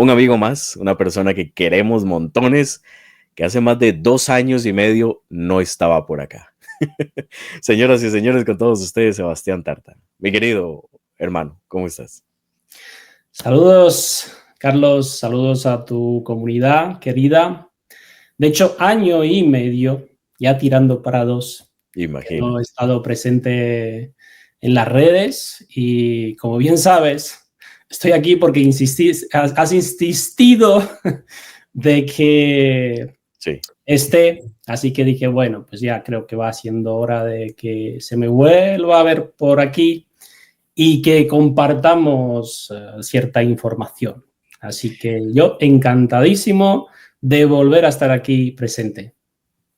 un amigo más, una persona que queremos montones, que hace más de 2 años y medio no estaba por acá. Señoras y señores, con todos ustedes, Sebastián Tarta. Mi querido hermano, ¿cómo estás? Saludos, Carlos, saludos a tu comunidad querida. De hecho, 1 año y medio, ya tirando para 2, que no he Imagínate. estado presente en las redes y como bien sabes, estoy aquí porque has insistido de que Sí, esté, así que dije, bueno, pues ya creo que va siendo hora de que se me vuelva a ver por aquí y que compartamos cierta información. Así que yo encantadísimo de volver a estar aquí presente.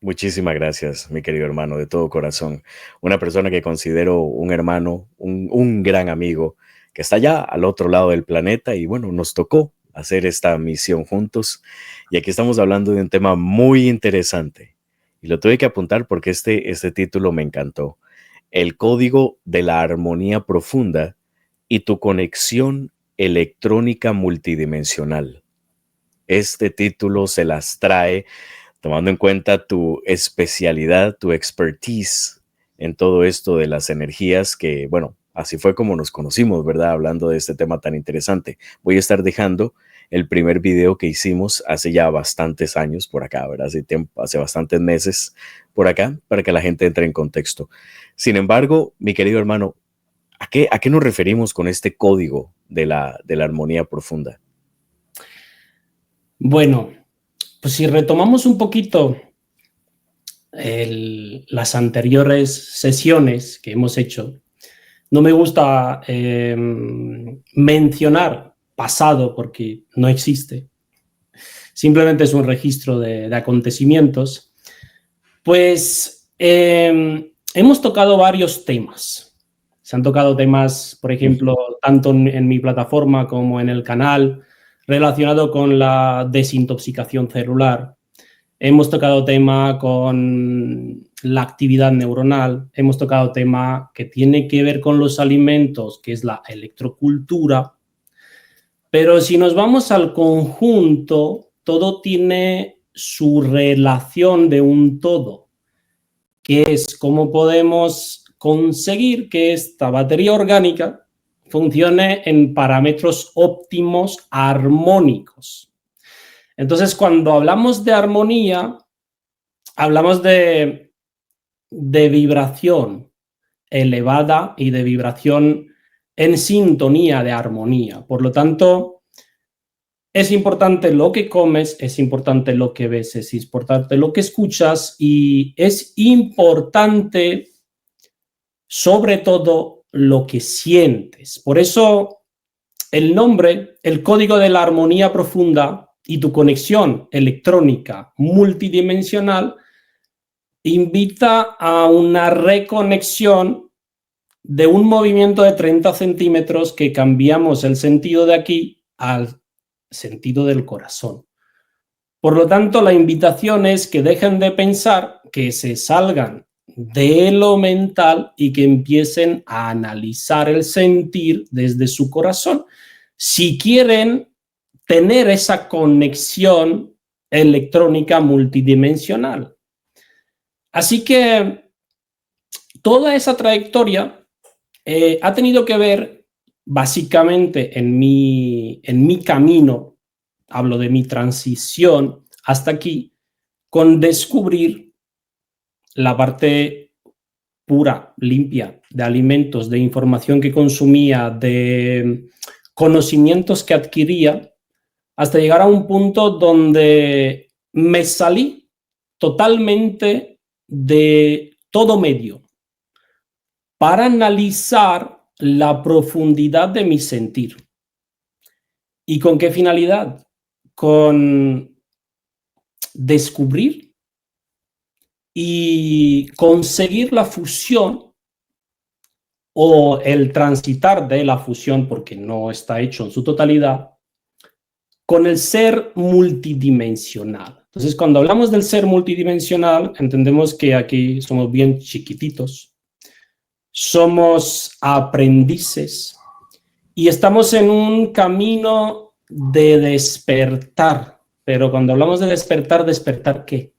muchísimas gracias, mi querido hermano, de todo corazón. Una persona que considero un hermano, un gran amigo, que está allá al otro lado del planeta y bueno, nos tocó hacer esta misión juntos. Y aquí estamos hablando de un tema muy interesante. Y lo tuve que apuntar porque este título me encantó. El código de la armonía profunda y tu conexión electrónica multidimensional. Este título se las trae tomando en cuenta tu especialidad, tu expertise en todo esto de las energías que, bueno, así fue como nos conocimos, ¿verdad? Hablando de este tema tan interesante. Voy a estar dejando el primer video que hicimos hace ya bastantes años por acá, ¿verdad? Hace bastantes meses por acá, para que la gente entre en contexto. Sin embargo, mi querido hermano, ¿a qué nos referimos con este código de la armonía profunda? Bueno, pues si retomamos un poquito las anteriores sesiones que hemos hecho, no me gusta mencionar pasado porque no existe, simplemente es un registro de acontecimientos. Pues hemos tocado varios temas. Se han tocado temas, por ejemplo, tanto en mi plataforma como en el canal, relacionado con la desintoxicación celular. Hemos tocado tema con la actividad neuronal. Hemos tocado tema que tiene que ver con los alimentos, que es la electrocultura. Pero si nos vamos al conjunto, todo tiene su relación de un todo, que es cómo podemos conseguir que esta batería orgánica funcione en parámetros óptimos armónicos. Entonces, cuando hablamos de armonía, hablamos de vibración elevada y de vibración en sintonía de armonía. Por lo tanto, es importante lo que comes, es importante lo que ves, es importante lo que escuchas y es importante sobre todo lo que sientes. Por eso el nombre, el código de la armonía profunda y tu conexión electrónica multidimensional invita a una reconexión de un movimiento de 30 centímetros que cambiamos el sentido de aquí al sentido del corazón. Por lo tanto, la invitación es que dejen de pensar, que se salgan de lo mental y que empiecen a analizar el sentir desde su corazón. Si quieren tener esa conexión electrónica multidimensional. Así que toda esa trayectoria ha tenido que ver básicamente en mi camino, hablo de mi transición hasta aquí, con descubrir la parte pura, limpia, de alimentos, de información que consumía, de conocimientos que adquiría, hasta llegar a un punto donde me salí totalmente de todo medio para analizar la profundidad de mi sentir. ¿Y con qué finalidad? Con descubrir y conseguir la fusión o el transitar de la fusión, porque no está hecho en su totalidad, con el ser multidimensional. Entonces, cuando hablamos del ser multidimensional, entendemos que aquí somos bien chiquititos, somos aprendices y estamos en un camino de despertar. Pero cuando hablamos de despertar, ¿despertar qué?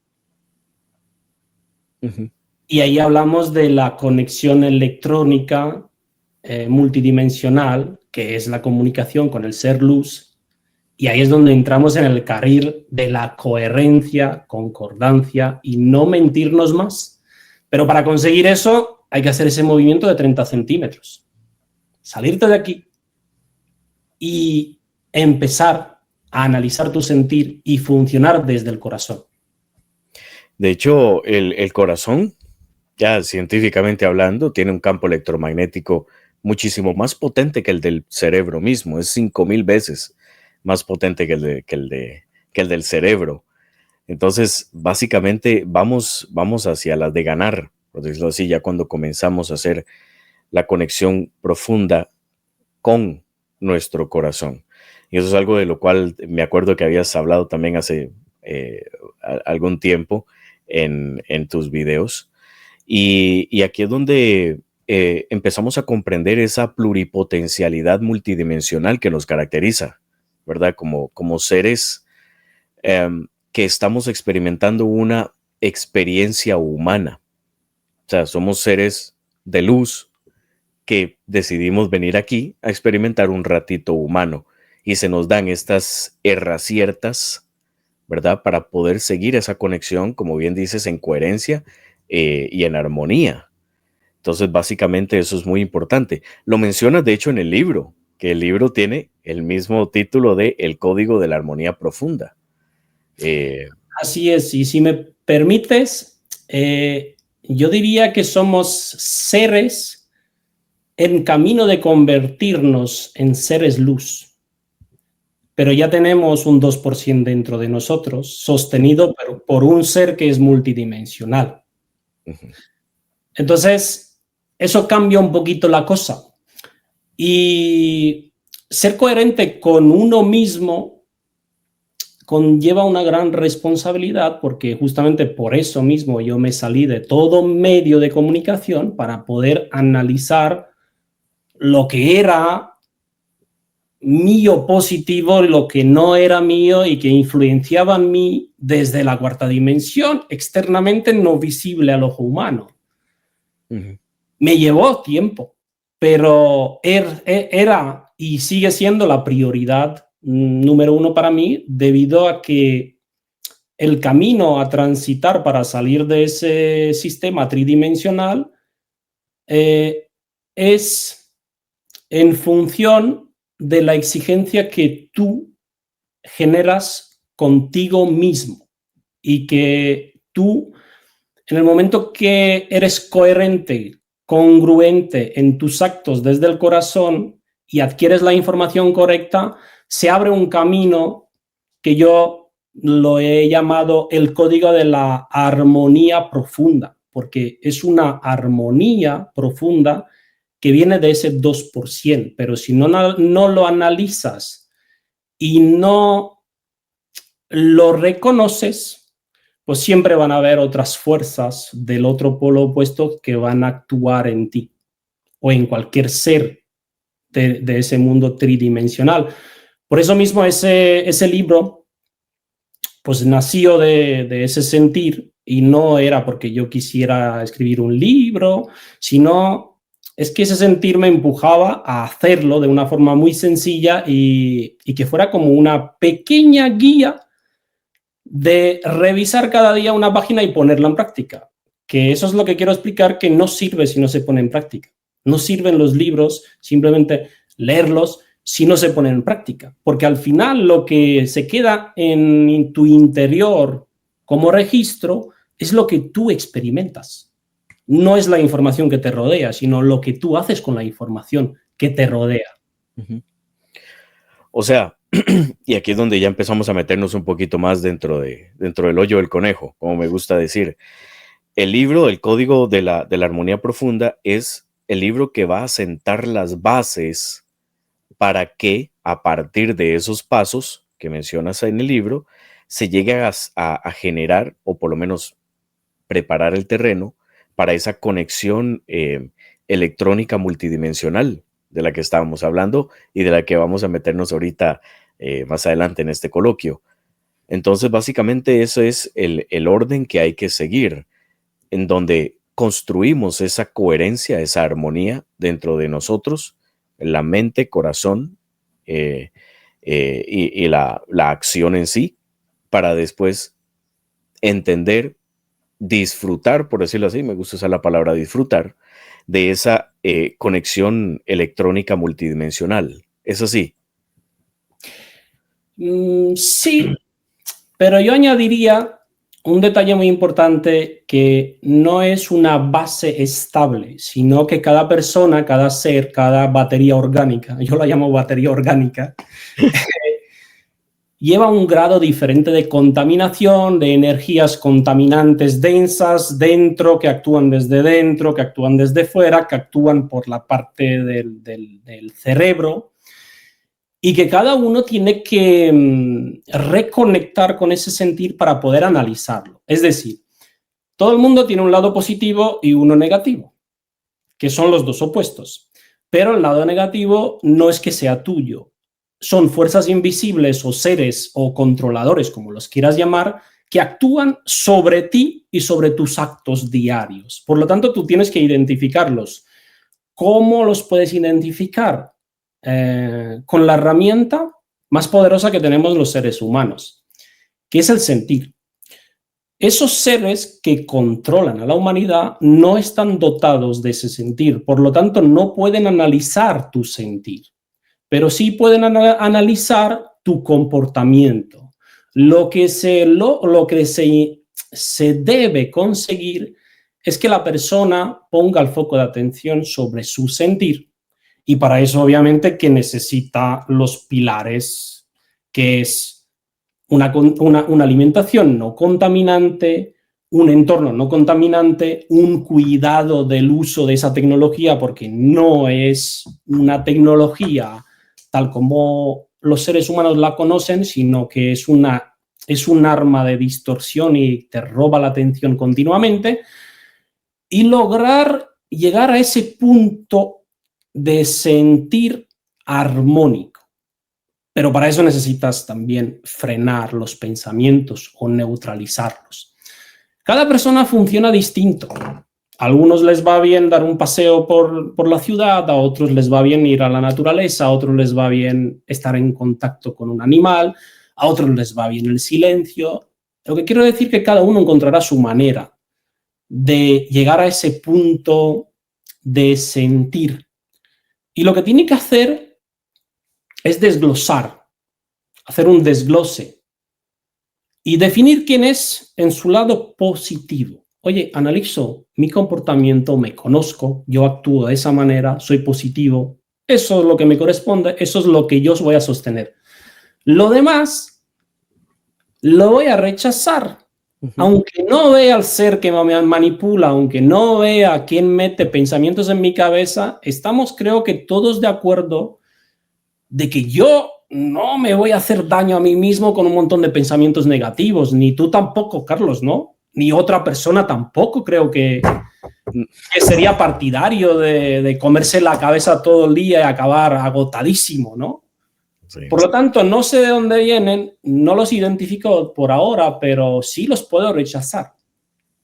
Y ahí hablamos de la conexión electrónica multidimensional, que es la comunicación con el ser luz, y ahí es donde entramos en el carril de la coherencia, concordancia y no mentirnos más. Pero para conseguir eso hay que hacer ese movimiento de 30 centímetros. Salirte de aquí y empezar a analizar tu sentir y funcionar desde el corazón. De hecho, el corazón, ya científicamente hablando, tiene un campo electromagnético muchísimo más potente que el del cerebro mismo. Es 5000 veces más potente que el del cerebro. Entonces, básicamente, vamos hacia las de ganar, por decirlo así, ya cuando comenzamos a hacer la conexión profunda con nuestro corazón. Y eso es algo de lo cual me acuerdo que habías hablado también hace algún tiempo en tus videos. Y aquí es donde empezamos a comprender esa pluripotencialidad multidimensional que nos caracteriza, ¿verdad? Como seres que estamos experimentando una experiencia humana. O sea, somos seres de luz que decidimos venir aquí a experimentar un ratito humano y se nos dan estas herraciertas, ¿verdad? Para poder seguir esa conexión, como bien dices, en coherencia y en armonía. Entonces, básicamente eso es muy importante. Lo mencionas, de hecho, en el libro, que el libro tiene el mismo título de El Código de la Armonía Profunda. Así es, y si me permites, yo diría que somos seres en camino de convertirnos en seres luz, pero ya tenemos un 2% dentro de nosotros, sostenido por un ser que es multidimensional. Entonces, eso cambia un poquito la cosa. Y ser coherente con uno mismo conlleva una gran responsabilidad, porque justamente por eso mismo yo me salí de todo medio de comunicación para poder analizar lo que era mío positivo, lo que no era mío y que influenciaba en mí desde la cuarta dimensión, externamente no visible al ojo humano. Me llevó tiempo, pero era y sigue siendo la prioridad número uno para mí, debido a que el camino a transitar para salir de ese sistema tridimensional es en función de la exigencia que tú generas contigo mismo, y que tú, en el momento que eres coherente, congruente en tus actos desde el corazón y adquieres la información correcta, se abre un camino que yo lo he llamado el código de la armonía profunda, porque es una armonía profunda que viene de ese 2%, pero si no lo analizas y no lo reconoces, pues siempre van a haber otras fuerzas del otro polo opuesto que van a actuar en ti o en cualquier ser de ese mundo tridimensional. Por eso mismo ese libro pues nació de ese sentir, y no era porque yo quisiera escribir un libro, sino es que ese sentir me empujaba a hacerlo de una forma muy sencilla y que fuera como una pequeña guía de revisar cada día una página y ponerla en práctica. Que eso es lo que quiero explicar, que no sirve si no se pone en práctica. No sirven los libros, simplemente leerlos, si no se ponen en práctica. Porque al final lo que se queda en tu interior como registro es lo que tú experimentas. No es la información que te rodea, sino lo que tú haces con la información que te rodea. O sea, y aquí es donde ya empezamos a meternos un poquito más dentro del hoyo del conejo, como me gusta decir. El libro, El Código de la Armonía Profunda, es el libro que va a sentar las bases para que, a partir de esos pasos que mencionas en el libro, se llegue a generar, o por lo menos preparar el terreno para esa conexión electrónica multidimensional de la que estábamos hablando y de la que vamos a meternos ahorita más adelante en este coloquio. Entonces, básicamente, eso es el orden que hay que seguir, en donde construimos esa coherencia, esa armonía dentro de nosotros, la mente, corazón y la acción en sí, para después entender, disfrutar, por decirlo así, me gusta usar la palabra disfrutar, de esa conexión electrónica multidimensional. ¿Es así? Sí, pero yo añadiría un detalle muy importante, que no es una base estable, sino que cada persona, cada ser, cada batería orgánica, yo la llamo batería orgánica, lleva un grado diferente de contaminación, de energías contaminantes densas dentro, que actúan desde fuera, que actúan por la parte del cerebro, y que cada uno tiene que reconectar con ese sentir para poder analizarlo. Es decir, todo el mundo tiene un lado positivo y uno negativo, que son los dos opuestos. Pero el lado negativo no es que sea tuyo. Son fuerzas invisibles o seres o controladores, como los quieras llamar, que actúan sobre ti y sobre tus actos diarios. Por lo tanto, tú tienes que identificarlos. ¿Cómo los puedes identificar? Con la herramienta más poderosa que tenemos los seres humanos, que es el sentir. Esos seres que controlan a la humanidad no están dotados de ese sentir, por lo tanto no pueden analizar tu sentir, pero sí pueden analizar tu comportamiento. Lo que se debe conseguir es que la persona ponga el foco de atención sobre su sentir. Y para eso, obviamente, que necesita los pilares, que es una alimentación no contaminante, un entorno no contaminante, un cuidado del uso de esa tecnología, porque no es una tecnología tal como los seres humanos la conocen, sino que es un arma de distorsión y te roba la atención continuamente, y lograr llegar a ese punto de sentir armónico. Pero para eso necesitas también frenar los pensamientos o neutralizarlos. Cada persona funciona distinto. A algunos les va bien dar un paseo por la ciudad, a otros les va bien ir a la naturaleza, a otros les va bien estar en contacto con un animal, a otros les va bien el silencio. Lo que quiero decir es que cada uno encontrará su manera de llegar a ese punto de sentir. Y lo que tiene que hacer es desglosar, hacer un desglose y definir quién es en su lado positivo. Oye, analizo mi comportamiento, me conozco, yo actúo de esa manera, soy positivo, eso es lo que me corresponde, eso es lo que yo voy a sostener. Lo demás lo voy a rechazar. Aunque no vea al ser que me manipula, aunque no vea quién mete pensamientos en mi cabeza, estamos, creo que todos de acuerdo de que yo no me voy a hacer daño a mí mismo con un montón de pensamientos negativos, ni tú tampoco, Carlos, ¿no? Ni otra persona tampoco, creo que sería partidario de comerse la cabeza todo el día y acabar agotadísimo, ¿no? Sí. Por lo tanto, no sé de dónde vienen, no los identifico por ahora, pero sí los puedo rechazar.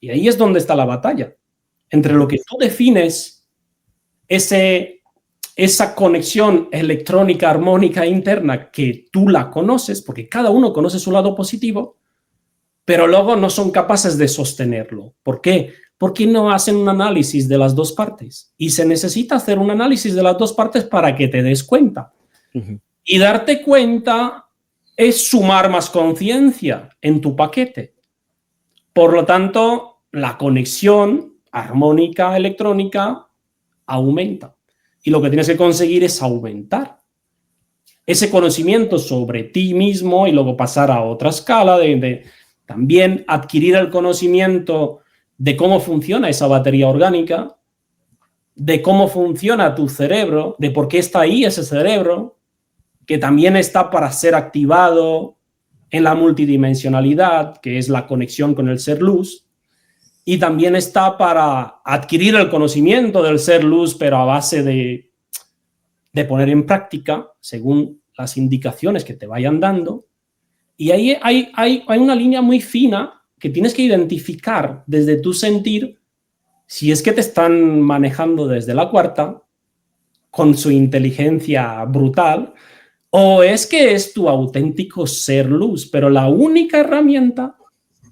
Y ahí es donde está la batalla. Entre lo que tú defines, esa conexión electrónica, armónica interna, que tú la conoces, porque cada uno conoce su lado positivo, pero luego no son capaces de sostenerlo. ¿Por qué? Porque no hacen un análisis de las dos partes. Y se necesita hacer un análisis de las dos partes para que te des cuenta. Y darte cuenta es sumar más conciencia en tu paquete. Por lo tanto, la conexión armónica electrónica aumenta. Y lo que tienes que conseguir es aumentar ese conocimiento sobre ti mismo y luego pasar a otra escala de también adquirir el conocimiento de cómo funciona esa batería orgánica, de cómo funciona tu cerebro, de por qué está ahí ese cerebro, que también está para ser activado en la multidimensionalidad, que es la conexión con el ser luz, y también está para adquirir el conocimiento del ser luz, pero a base de poner en práctica, según las indicaciones que te vayan dando, y ahí hay una línea muy fina que tienes que identificar desde tu sentir si es que te están manejando desde la cuarta con su inteligencia brutal o es que es tu auténtico ser luz, pero la única herramienta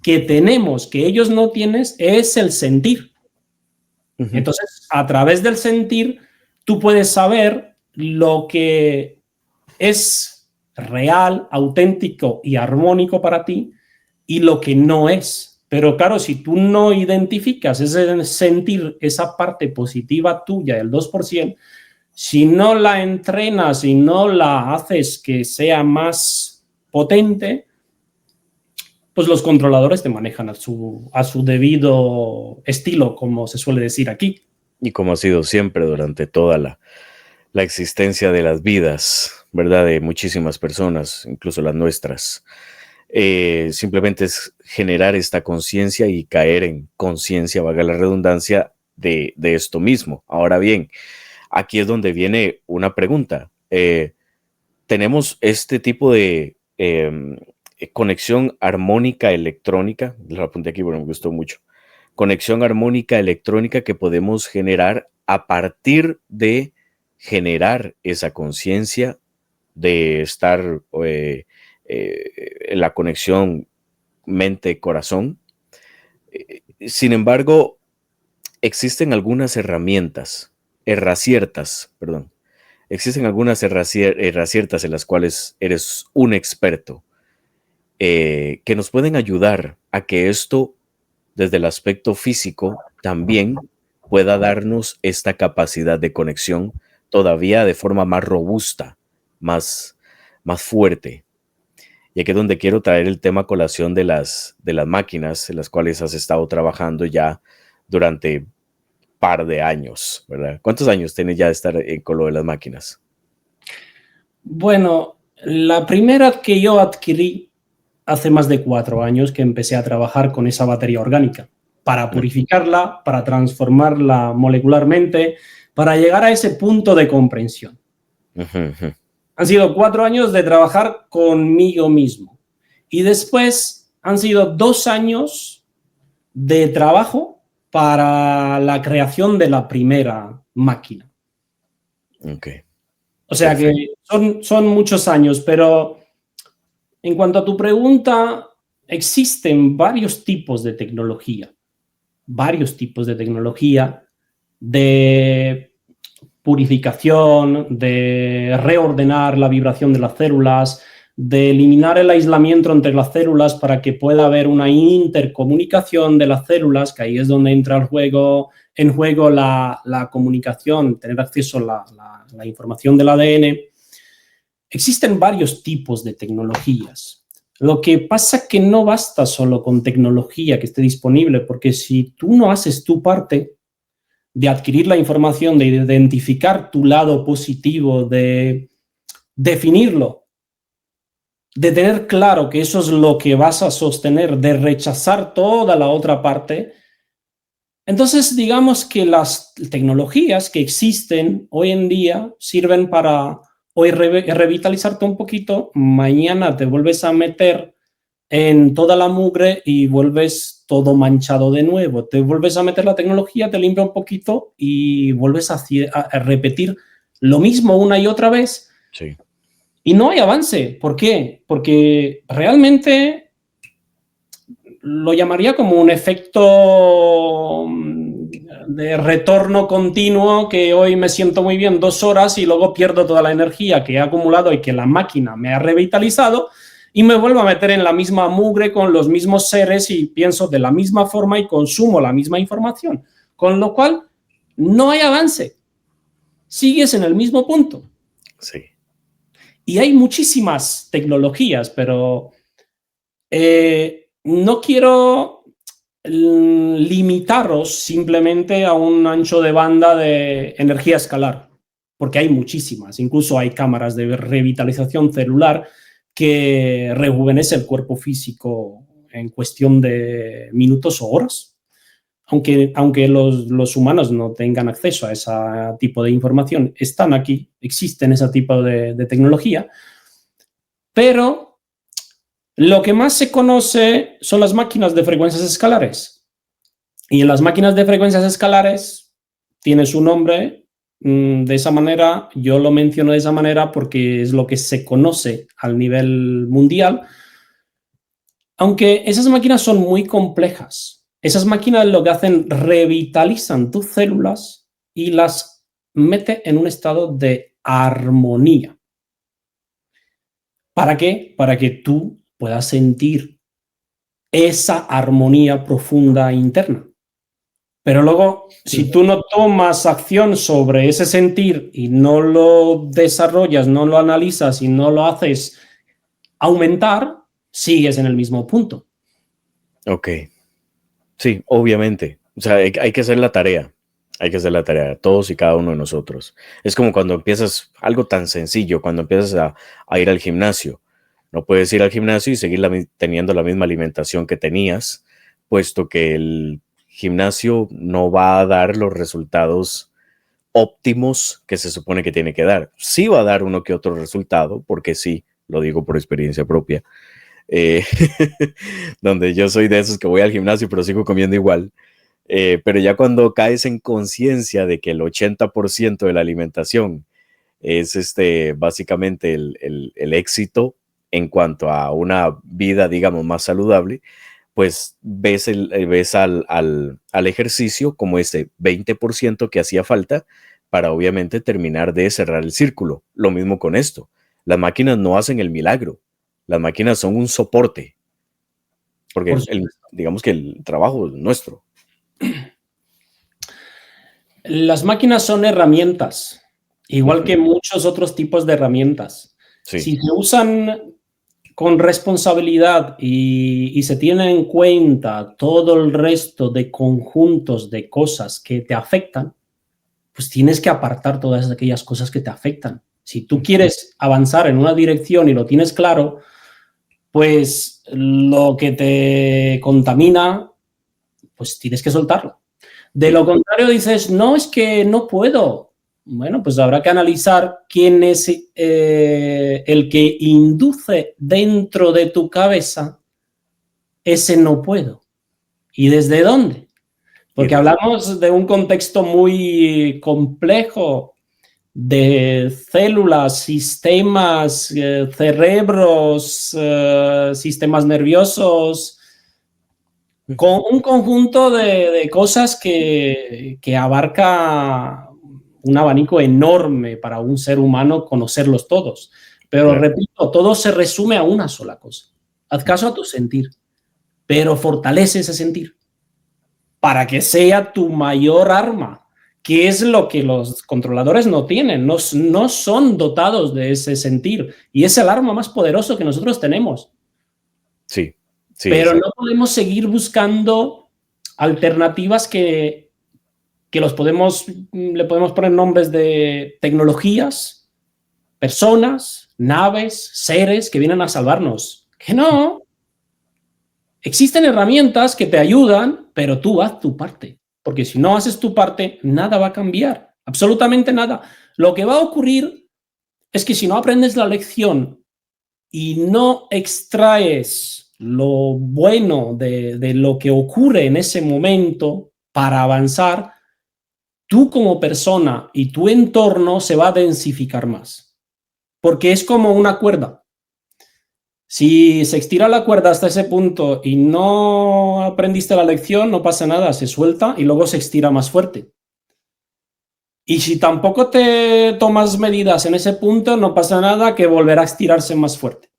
que tenemos que ellos no tienen es el sentir. Entonces, a través del sentir, tú puedes saber lo que es real, auténtico y armónico para ti y lo que no es. Pero claro, si tú no identificas ese sentir, esa parte positiva tuya, el 2%, si no la entrenas y no la haces que sea más potente, pues los controladores te manejan a su debido estilo, como se suele decir aquí. Y como ha sido siempre durante toda la existencia de las vidas, ¿verdad? De muchísimas personas, incluso las nuestras. Simplemente es generar esta conciencia y caer en conciencia, valga la redundancia, de esto mismo. Ahora bien, aquí es donde viene una pregunta. Tenemos este tipo de conexión armónica electrónica, lo apunté aquí porque me gustó mucho, conexión armónica electrónica que podemos generar a partir de generar esa conciencia de estar en la conexión mente-corazón. Sin embargo, existen algunas existen algunas herraciertas en las cuales eres un experto que nos pueden ayudar a que esto, desde el aspecto físico, también pueda darnos esta capacidad de conexión todavía de forma más robusta, más fuerte. Y aquí es donde quiero traer el tema a colación de las máquinas en las cuales has estado trabajando ya durante par de años, ¿verdad? ¿Cuántos años tienes ya de estar con lo de las máquinas? Bueno, la primera que yo adquirí hace más de 4 años que empecé a trabajar con esa batería orgánica para purificarla, para transformarla molecularmente, para llegar a ese punto de comprensión. Han sido 4 años de trabajar conmigo mismo y después han sido 2 años de trabajo para la creación de la primera máquina. Okay. O sea que son muchos años, pero en cuanto a tu pregunta, existen varios tipos de tecnología de purificación, de reordenar la vibración de las células, de eliminar el aislamiento entre las células para que pueda haber una intercomunicación de las células, que ahí es donde entra en juego la comunicación, tener acceso a la información del ADN. Existen varios tipos de tecnologías. Lo que pasa es que no basta solo con tecnología que esté disponible, porque si tú no haces tu parte de adquirir la información, de identificar tu lado positivo, de definirlo, de tener claro que eso es lo que vas a sostener, de rechazar toda la otra parte, entonces digamos que las tecnologías que existen hoy en día sirven para hoy revitalizarte un poquito, mañana te vuelves a meter en toda la mugre y vuelves todo manchado de nuevo. Te vuelves a meter la tecnología, te limpia un poquito y vuelves a repetir lo mismo una y otra vez. Sí. Y no hay avance. ¿Por qué? Porque realmente lo llamaría como un efecto de retorno continuo, que hoy me siento muy bien 2 horas y luego pierdo toda la energía que he acumulado y que la máquina me ha revitalizado y me vuelvo a meter en la misma mugre con los mismos seres y pienso de la misma forma y consumo la misma información. Con lo cual, no hay avance. Sigues en el mismo punto. Sí. Y hay muchísimas tecnologías, pero no quiero limitaros simplemente a un ancho de banda de energía escalar, porque hay muchísimas. Incluso hay cámaras de revitalización celular que rejuvenece el cuerpo físico en cuestión de minutos o horas. Aunque los humanos no tengan acceso a ese tipo de información, están aquí, existen ese tipo de tecnología, Pero lo que más se conoce son las máquinas de frecuencias escalares. Y en las máquinas de frecuencias escalares tiene su nombre de esa manera. Yo lo menciono de esa manera porque es lo que se conoce al nivel mundial. Aunque esas máquinas son muy complejas. Esas máquinas lo que hacen, revitalizan tus células y las mete en un estado de armonía. ¿Para qué? Para que tú puedas sentir esa armonía profunda interna. Pero luego, si tú no tomas acción sobre ese sentir y no lo desarrollas, no lo analizas y no lo haces aumentar, sigues en el mismo punto. Ok. Sí, obviamente. O sea, hay que hacer la tarea. Hay que hacer la tarea, todos y cada uno de nosotros. Es como cuando empiezas algo tan sencillo, cuando empiezas a ir al gimnasio. No puedes ir al gimnasio y seguir teniendo la misma alimentación que tenías, puesto que el gimnasio no va a dar los resultados óptimos que se supone que tiene que dar. Sí va a dar uno que otro resultado, porque sí, lo digo por experiencia propia, eh, donde yo soy de esos que voy al gimnasio pero sigo comiendo igual. Pero ya cuando caes en conciencia de que el 80% de la alimentación es básicamente el éxito en cuanto a una vida, digamos, más saludable, pues ves al ejercicio como ese 20% que hacía falta para obviamente terminar de cerrar el círculo. Lo mismo con esto. Las máquinas no hacen el milagro. Las máquinas son un soporte, porque digamos que el trabajo es nuestro. Las máquinas son herramientas, igual que muchos otros tipos de herramientas. Sí. Si se usan con responsabilidad y se tiene en cuenta todo el resto de conjuntos de cosas que te afectan, pues tienes que apartar todas aquellas cosas que te afectan. Si tú quieres avanzar en una dirección y lo tienes claro, pues lo que te contamina, pues tienes que soltarlo. De lo contrario dices, no, es que no puedo. Bueno, pues habrá que analizar quién es el que induce dentro de tu cabeza ese no puedo. ¿Y desde dónde? Porque hablamos de un contexto muy complejo de células, sistemas, cerebros, sistemas nerviosos, con un conjunto de cosas que abarca un abanico enorme para un ser humano conocerlos todos. Pero claro, repito, todo se resume a una sola cosa. Haz caso a tu sentir, pero fortalece ese sentir para que sea tu mayor arma, que es lo que los controladores no tienen, no son dotados de ese sentir, y es el arma más poderoso que nosotros tenemos. Sí. Sí, pero exacto. No podemos seguir buscando alternativas que le podemos poner nombres de tecnologías, personas, naves, seres que vienen a salvarnos. Que no. Existen herramientas que te ayudan, pero tú haz tu parte. Porque si no haces tu parte, nada va a cambiar. Absolutamente nada. Lo que va a ocurrir es que si no aprendes la lección y no extraes lo bueno de lo que ocurre en ese momento para avanzar, tú como persona y tu entorno se va a densificar más. Porque es como una cuerda. Si se estira la cuerda hasta ese punto y no aprendiste la lección, no pasa nada, se suelta y luego se estira más fuerte. Y si tampoco te tomas medidas en ese punto, no pasa nada, que volverá a estirarse más fuerte.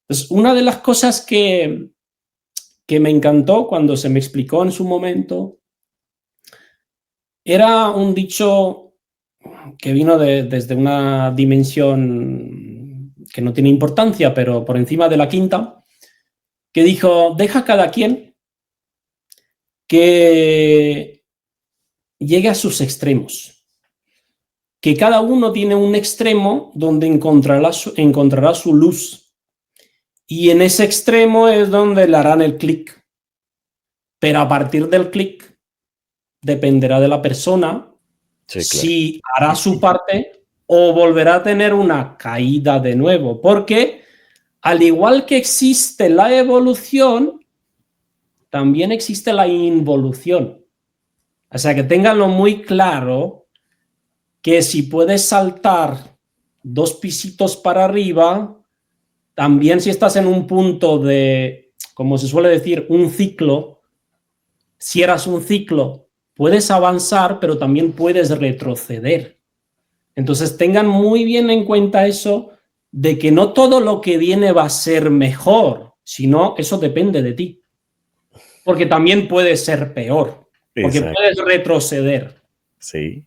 Entonces, una de las cosas que me encantó cuando se me explicó en su momento era un dicho que vino desde una dimensión que no tiene importancia, pero por encima de la quinta, que dijo, deja a cada quien que llegue a sus extremos, que cada uno tiene un extremo donde encontrará su luz, y en ese extremo es donde le harán el clic, pero a partir del clic dependerá de la persona, sí, claro, si hará su parte o volverá a tener una caída de nuevo, porque al igual que existe la evolución, también existe la involución. O sea, que ténganlo muy claro que si puedes saltar 2 pisitos para arriba, también si estás en un punto de, como se suele decir, un ciclo, cierras un ciclo, puedes avanzar, pero también puedes retroceder. Entonces tengan muy bien en cuenta eso, de que no todo lo que viene va a ser mejor, sino eso depende de ti. Porque también puede ser peor, porque Exacto. puedes retroceder. Sí.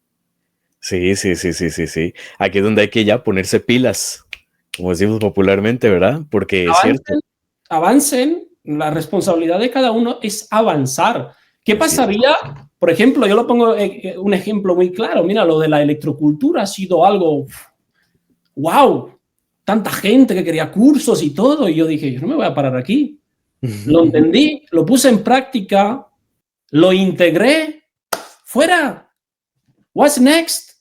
Sí. Aquí es donde hay que ya ponerse pilas, como decimos popularmente, ¿verdad? Porque es cierto. Avancen, la responsabilidad de cada uno es avanzar. ¿Qué pasaría? Por ejemplo, yo lo pongo un ejemplo muy claro. Mira, lo de la electrocultura ha sido algo, wow, tanta gente que quería cursos y todo. Y yo dije, yo no me voy a parar aquí. Lo entendí, lo puse en práctica, lo integré, fuera. What's next?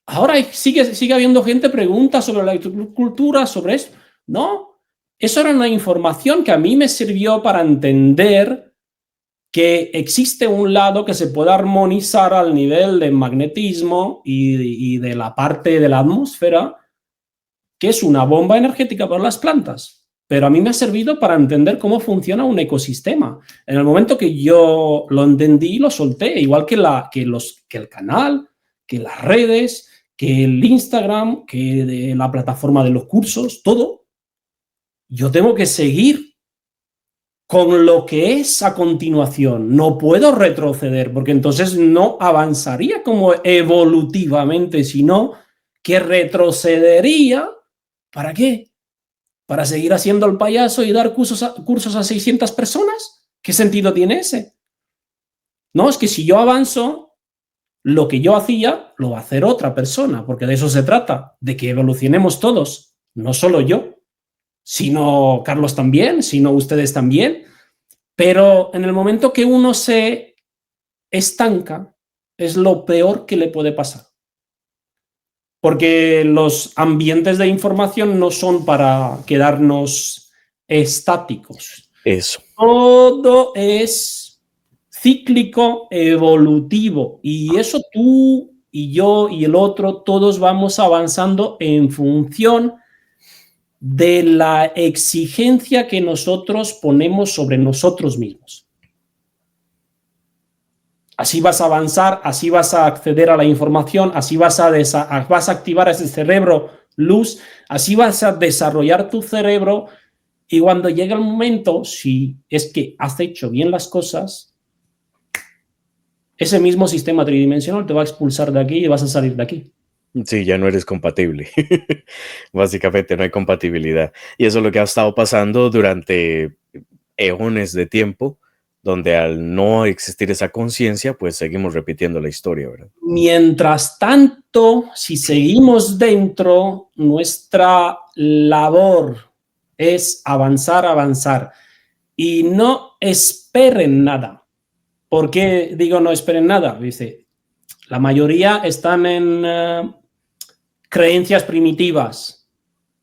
Ahora sigue habiendo gente que pregunta sobre la electrocultura, sobre eso. No, eso era una información que a mí me sirvió para entender que existe un lado que se puede armonizar al nivel de magnetismo y de la parte de la atmósfera, que es una bomba energética para las plantas. Pero a mí me ha servido para entender cómo funciona un ecosistema. En el momento que yo lo entendí, lo solté, igual que el canal, que las redes, que el Instagram, que de la plataforma de los cursos, todo. Yo tengo que seguir con lo que es a continuación. No puedo retroceder, porque entonces no avanzaría como evolutivamente, sino que retrocedería. ¿Para qué? ¿Para seguir haciendo el payaso y dar cursos a 600 personas? ¿Qué sentido tiene ese? No, es que si yo avanzo, lo que yo hacía lo va a hacer otra persona, porque de eso se trata, de que evolucionemos todos, no solo yo, sino Carlos también, sino ustedes también. Pero en el momento que uno se estanca, es lo peor que le puede pasar. Porque los ambientes de información no son para quedarnos estáticos. Eso. Todo es cíclico, evolutivo. Y eso tú y yo y el otro, todos vamos avanzando en función de la exigencia que nosotros ponemos sobre nosotros mismos. Así vas a avanzar, así vas a acceder a la información, así vas a activar ese cerebro luz, así vas a desarrollar tu cerebro, y cuando llegue el momento, si es que has hecho bien las cosas, ese mismo sistema tridimensional te va a expulsar de aquí y vas a salir de aquí. Sí, ya no eres compatible. Básicamente no hay compatibilidad. Y eso es lo que ha estado pasando durante eones de tiempo, donde al no existir esa conciencia, pues seguimos repitiendo la historia, ¿verdad? Mientras tanto, si seguimos dentro, nuestra labor es avanzar. Y no esperen nada. ¿Por qué digo no esperen nada? Dice, la mayoría están en creencias primitivas.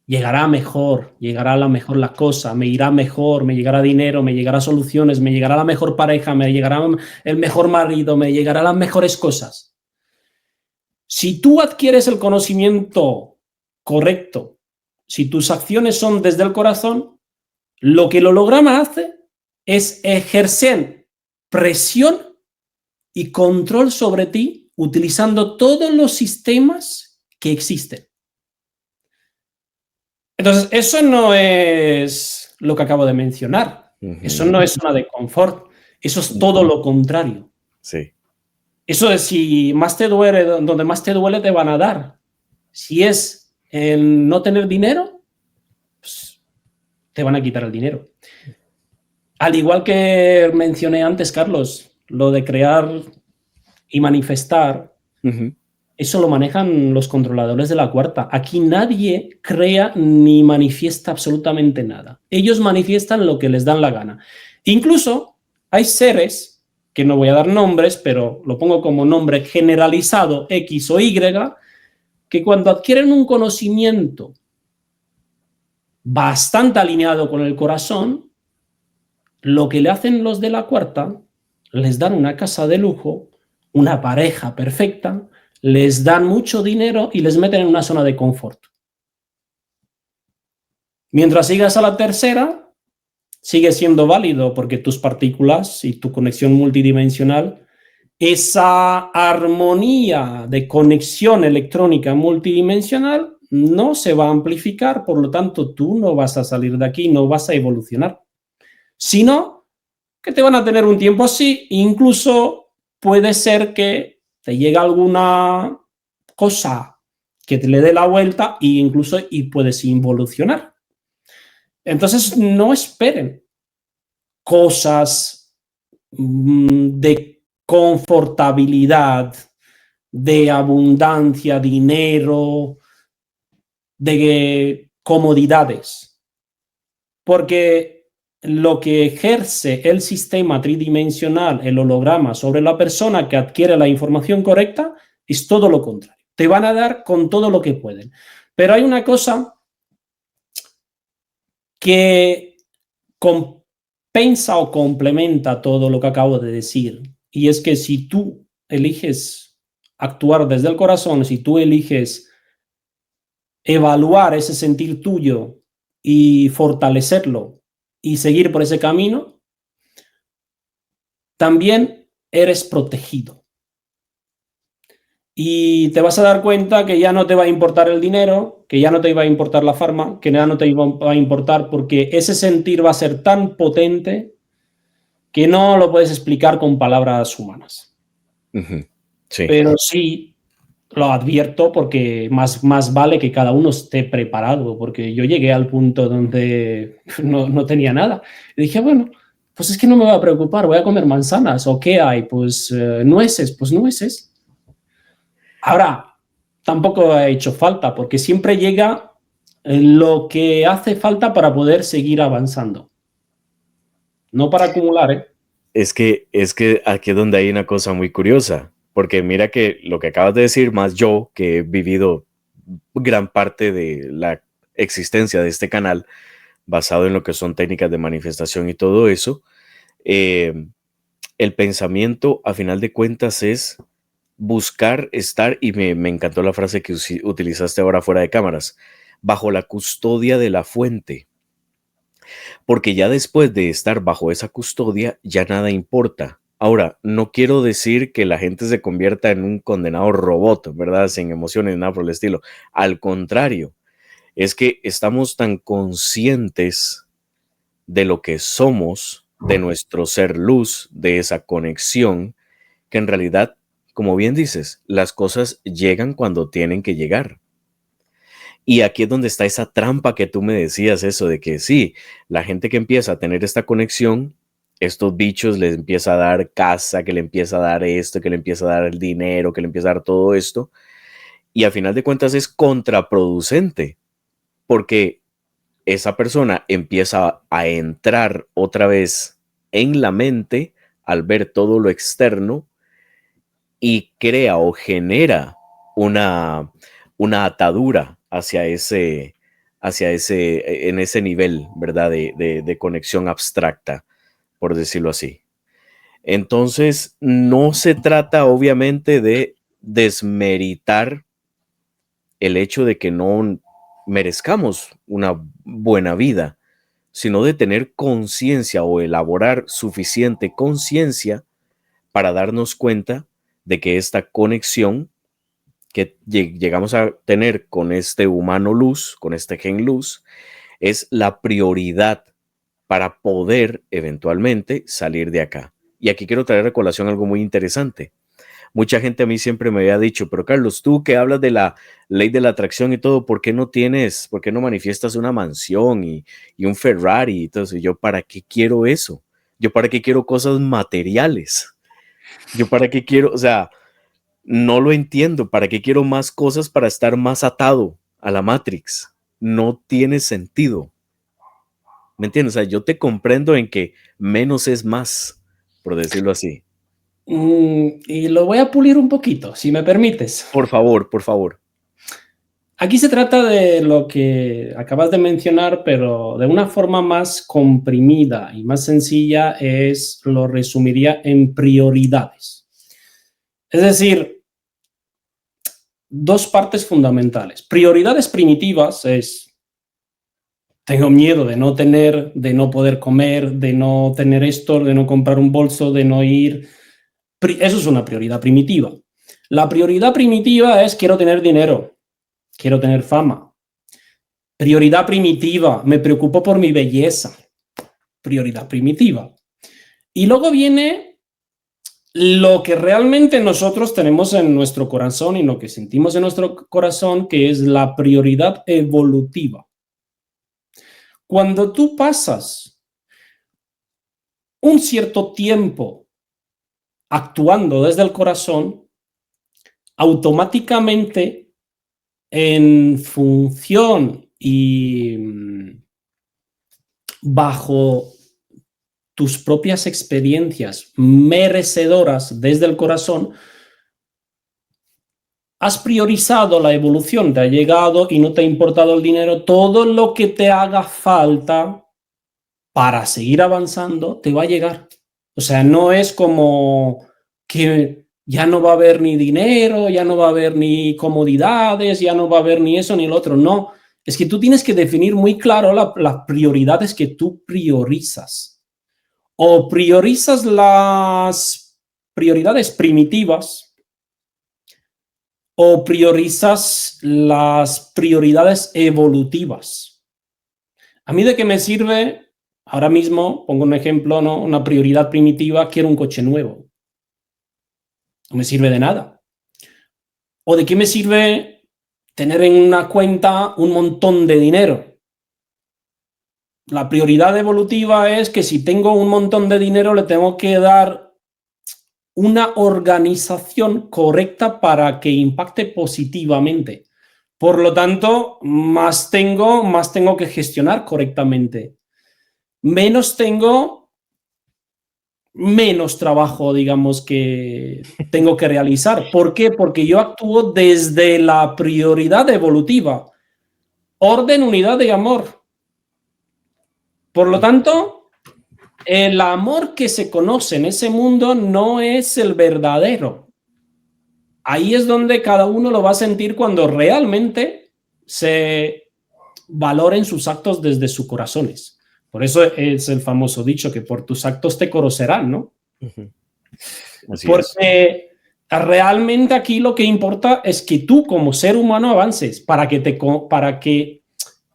Llegará mejor, llegará mejor la cosa, me irá mejor, me llegará dinero, me llegará soluciones, me llegará la mejor pareja, me llegará el mejor marido, me llegará las mejores cosas. Si tú adquieres el conocimiento correcto, si tus acciones son desde el corazón, lo que el holograma hace es ejercer presión y control sobre ti utilizando todos los sistemas que existen. Entonces, eso no es lo que acabo de mencionar. Eso no es zona de confort. Eso es todo lo contrario. Sí. Eso es, si más te duele, donde más te duele te van a dar. Si es en no tener dinero, pues te van a quitar el dinero. Al igual que mencioné antes, Carlos, lo de crear y manifestar, eso lo manejan los controladores de la cuarta. Aquí nadie crea ni manifiesta absolutamente nada. Ellos manifiestan lo que les dan la gana. Incluso hay seres, que no voy a dar nombres, pero lo pongo como nombre generalizado, X o Y, que cuando adquieren un conocimiento bastante alineado con el corazón, lo que le hacen los de la cuarta, les dan una casa de lujo, una pareja perfecta, les dan mucho dinero y les meten en una zona de confort. Mientras sigas a la tercera, sigue siendo válido porque tus partículas y tu conexión multidimensional, esa armonía de conexión electrónica multidimensional no se va a amplificar, por lo tanto tú no vas a salir de aquí, no vas a evolucionar. Sino que te van a tener un tiempo así, incluso puede ser que te llegue alguna cosa que te le dé la vuelta e incluso y puedes involucionar. Entonces no esperen cosas de confortabilidad, de abundancia, dinero, de comodidades, porque lo que ejerce el sistema tridimensional, el holograma, sobre la persona que adquiere la información correcta es todo lo contrario. Te van a dar con todo lo que pueden. Pero hay una cosa que compensa o complementa todo lo que acabo de decir, y es que si tú eliges actuar desde el corazón, si tú eliges evaluar ese sentir tuyo y fortalecerlo y seguir por ese camino, también eres protegido. Y te vas a dar cuenta que ya no te va a importar el dinero, que ya no te va a importar la farma, que ya no te va a importar, porque ese sentir va a ser tan potente que no lo puedes explicar con palabras humanas. Sí. Pero sí lo advierto porque más vale que cada uno esté preparado, porque yo llegué al punto donde no tenía nada. Y dije, bueno, pues es que no me va a preocupar, voy a comer manzanas. ¿O qué hay? Pues nueces, pues nueces. Ahora, tampoco ha hecho falta, porque siempre llega lo que hace falta para poder seguir avanzando. No para acumular, ¿eh? Es que aquí es donde hay una cosa muy curiosa, porque mira que lo que acabas de decir, más yo que he vivido gran parte de la existencia de este canal basado en lo que son técnicas de manifestación y todo eso, el pensamiento a final de cuentas es buscar estar, y me encantó la frase que utilizaste ahora fuera de cámaras, bajo la custodia de la fuente. Porque ya después de estar bajo esa custodia, ya nada importa. Ahora, no quiero decir que la gente se convierta en un condenado robot, ¿verdad? Sin emociones, nada por el estilo. Al contrario, es que estamos tan conscientes de lo que somos, de nuestro ser luz, de esa conexión, que en realidad, como bien dices, las cosas llegan cuando tienen que llegar. Y aquí es donde está esa trampa que tú me decías, eso de que sí, la gente que empieza a tener esta conexión, estos bichos les empieza a dar casa, que le empieza a dar esto, que le empieza a dar el dinero, que le empieza a dar todo esto, y al final de cuentas es contraproducente, porque esa persona empieza a entrar otra vez en la mente al ver todo lo externo y crea o genera una atadura en ese nivel, ¿verdad? De conexión abstracta, por decirlo así. Entonces, no se trata obviamente de desmeritar el hecho de que no merezcamos una buena vida, sino de tener conciencia o elaborar suficiente conciencia para darnos cuenta de que esta conexión que llegamos a tener con este humano luz, con este gen luz, es la prioridad para poder eventualmente salir de acá. Y aquí quiero traer a colación algo muy interesante. Mucha gente a mí siempre me había dicho, pero Carlos, tú que hablas de la ley de la atracción y todo, por qué no manifiestas una mansión y un Ferrari? Entonces, ¿yo para qué quiero eso? ¿Yo para qué quiero cosas materiales? ¿Yo para qué quiero? O sea, no lo entiendo. ¿Para qué quiero más cosas para estar más atado a la Matrix? No tiene sentido. ¿Me entiendes? O sea, yo te comprendo en que menos es más, por decirlo así. Y lo voy a pulir un poquito, si me permites. Por favor, por favor. Aquí se trata de lo que acabas de mencionar, pero de una forma más comprimida y más sencilla lo resumiría en prioridades. Es decir, dos partes fundamentales. Prioridades primitivas es, tengo miedo de no tener, de no poder comer, de no tener esto, de no comprar un bolso, de no ir. Eso es una prioridad primitiva. La prioridad primitiva es quiero tener dinero, quiero tener fama. Prioridad primitiva, me preocupo por mi belleza. Prioridad primitiva. Y luego viene lo que realmente nosotros tenemos en nuestro corazón y lo que sentimos en nuestro corazón, que es la prioridad evolutiva. Cuando tú pasas un cierto tiempo actuando desde el corazón, automáticamente en función y bajo tus propias experiencias merecedoras desde el corazón, has priorizado la evolución, te ha llegado y no te ha importado el dinero, todo lo que te haga falta para seguir avanzando te va a llegar. O sea, no es como que ya no va a haber ni dinero, ya no va a haber ni comodidades, ya no va a haber ni eso ni el otro. No, es que tú tienes que definir muy claro las prioridades que tú priorizas. O priorizas las prioridades primitivas o priorizas las prioridades evolutivas. ¿A mí de qué me sirve? Ahora mismo, pongo un ejemplo, ¿no? Una prioridad primitiva, quiero un coche nuevo. No me sirve de nada. ¿O de qué me sirve tener en una cuenta un montón de dinero? La prioridad evolutiva es que si tengo un montón de dinero le tengo que dar una organización correcta para que impacte positivamente. Por lo tanto, más tengo que gestionar correctamente. Menos tengo, menos trabajo, digamos, que tengo que realizar. ¿Por qué? Porque yo actúo desde la prioridad evolutiva. Orden, unidad y amor. Por lo tanto, el amor que se conoce en ese mundo no es el verdadero. Ahí es donde cada uno lo va a sentir cuando realmente se valoren sus actos desde sus corazones. Por eso es el famoso dicho que por tus actos te conocerán, ¿no? Porque realmente aquí lo que importa es que tú como ser humano avances para que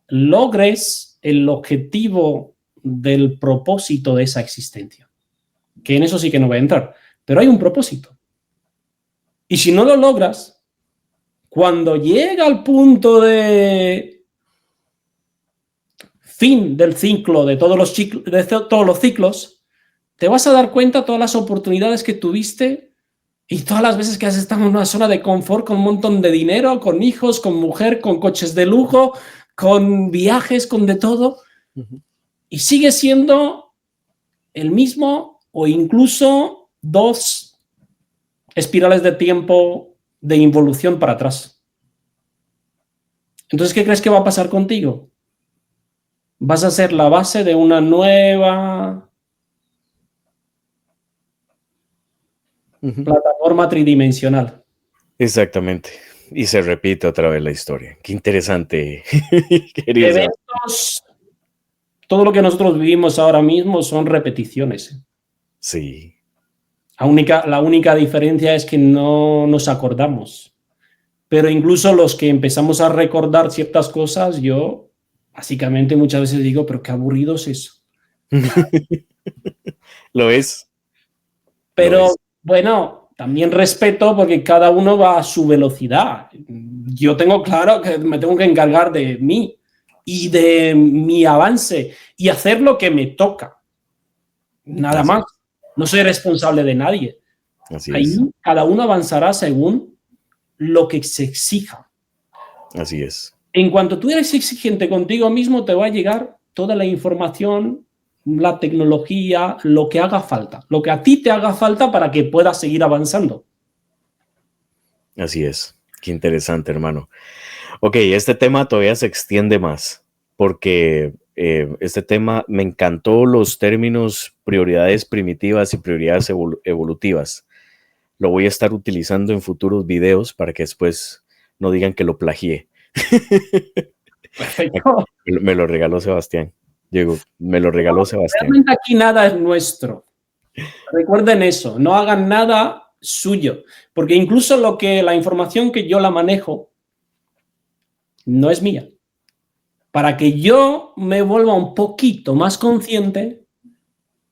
logres el objetivo del propósito de esa existencia. Que en eso sí que no voy a entrar. Pero hay un propósito. Y si no lo logras, cuando llega al punto de fin del ciclo, de todos los ciclos, te vas a dar cuenta de todas las oportunidades que tuviste y todas las veces que has estado en una zona de confort con un montón de dinero, con hijos, con mujer, con coches de lujo, con viajes, con de todo, y sigue siendo el mismo o incluso dos espirales de tiempo de involución para atrás. Entonces, ¿qué crees que va a pasar contigo? Vas a ser la base de una nueva plataforma tridimensional. Exactamente. Y se repite otra vez la historia. Qué interesante. Eventos, todo lo que nosotros vivimos ahora mismo son repeticiones. Sí. La única diferencia es que no nos acordamos. Pero incluso los que empezamos a recordar ciertas cosas, yo básicamente muchas veces digo, pero qué aburrido es eso. Lo es. Pero bueno, también respeto porque cada uno va a su velocidad. Yo tengo claro que me tengo que encargar de mí y de mi avance y hacer lo que me toca. Nada más. No soy responsable de nadie. Ahí cada uno avanzará según lo que se exija. Así es. En cuanto tú eres exigente contigo mismo, te va a llegar toda la información, la tecnología, lo que haga falta, lo que a ti te haga falta para que puedas seguir avanzando. Así es. Qué interesante, hermano. Ok, este tema todavía se extiende más porque este tema me encantó los términos prioridades primitivas y prioridades evolutivas. Lo voy a estar utilizando en futuros videos para que después no digan que lo plagié. Perfecto. Me lo regaló Sebastián. Diego, me lo regaló Sebastián. Realmente aquí nada es nuestro. Recuerden eso, no hagan nada suyo, porque incluso la información que yo la manejo no es mía. Para que yo me vuelva un poquito más consciente,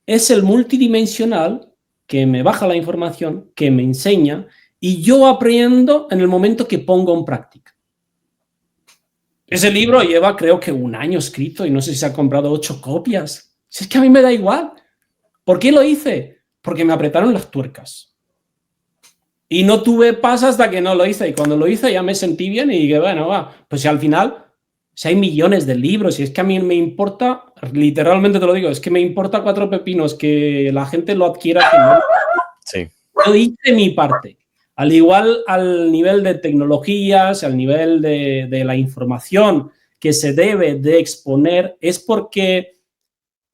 es el multidimensional que me baja la información, que me enseña, y yo aprendo en el momento que pongo en práctica. Ese libro lleva, creo que 1 año escrito y no sé si se ha comprado 8 copias. Si es que a mí me da igual. ¿Por qué lo hice? Porque me apretaron las tuercas. Y no tuve paz hasta que no lo hice. Y cuando lo hice ya me sentí bien y dije, bueno, va. Pues si al final, si hay millones de libros, y es que a mí me importa, literalmente te lo digo, es que me importa 4 pepinos que la gente lo adquiera. Que no. Sí. Yo hice mi parte. Al igual al nivel de tecnologías, al nivel de la información que se debe de exponer, es porque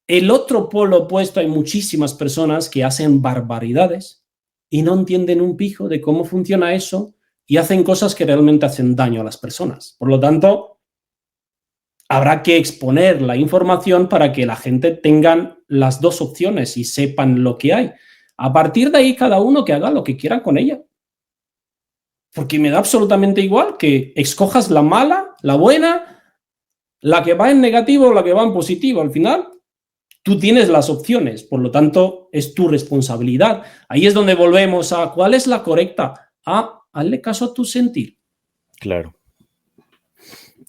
el otro polo opuesto hay muchísimas personas que hacen barbaridades y no entienden un pijo de cómo funciona eso y hacen cosas que realmente hacen daño a las personas. Por lo tanto, habrá que exponer la información para que la gente tenga las dos opciones y sepan lo que hay. A partir de ahí, cada uno que haga lo que quiera con ella. Porque me da absolutamente igual que escojas la mala, la buena, la que va en negativo o la que va en positivo. Al final, tú tienes las opciones, por lo tanto, es tu responsabilidad. Ahí es donde volvemos a ¿cuál es la correcta? Hazle caso a tu sentir. Claro.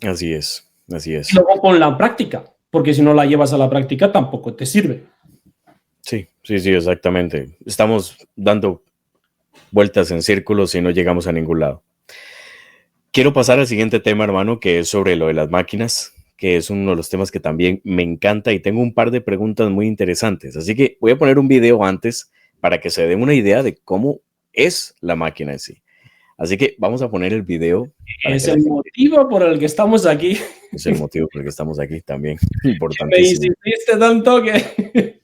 Así es, así es. Y luego pon la práctica, porque si no la llevas a la práctica tampoco te sirve. Sí, sí, sí, exactamente. Estamos dando vueltas en círculos y no llegamos a ningún lado. Quiero pasar al siguiente tema, hermano, que es sobre lo de las máquinas, que es uno de los temas que también me encanta y tengo un par de preguntas muy interesantes. Así que voy a poner un video antes para que se den una idea de cómo es la máquina en sí. Así que vamos a poner el video. Es el motivo por el que estamos aquí. Es el motivo por el que estamos aquí también. Me Importantísimo. insististe tanto que...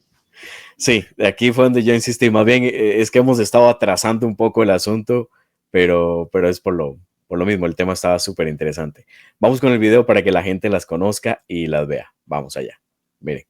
Sí, aquí fue donde yo insistí. Más bien es que hemos estado atrasando un poco el asunto, pero es por lo mismo. El tema estaba súper interesante. Vamos con el video para que la gente las conozca y las vea. Vamos allá. Miren.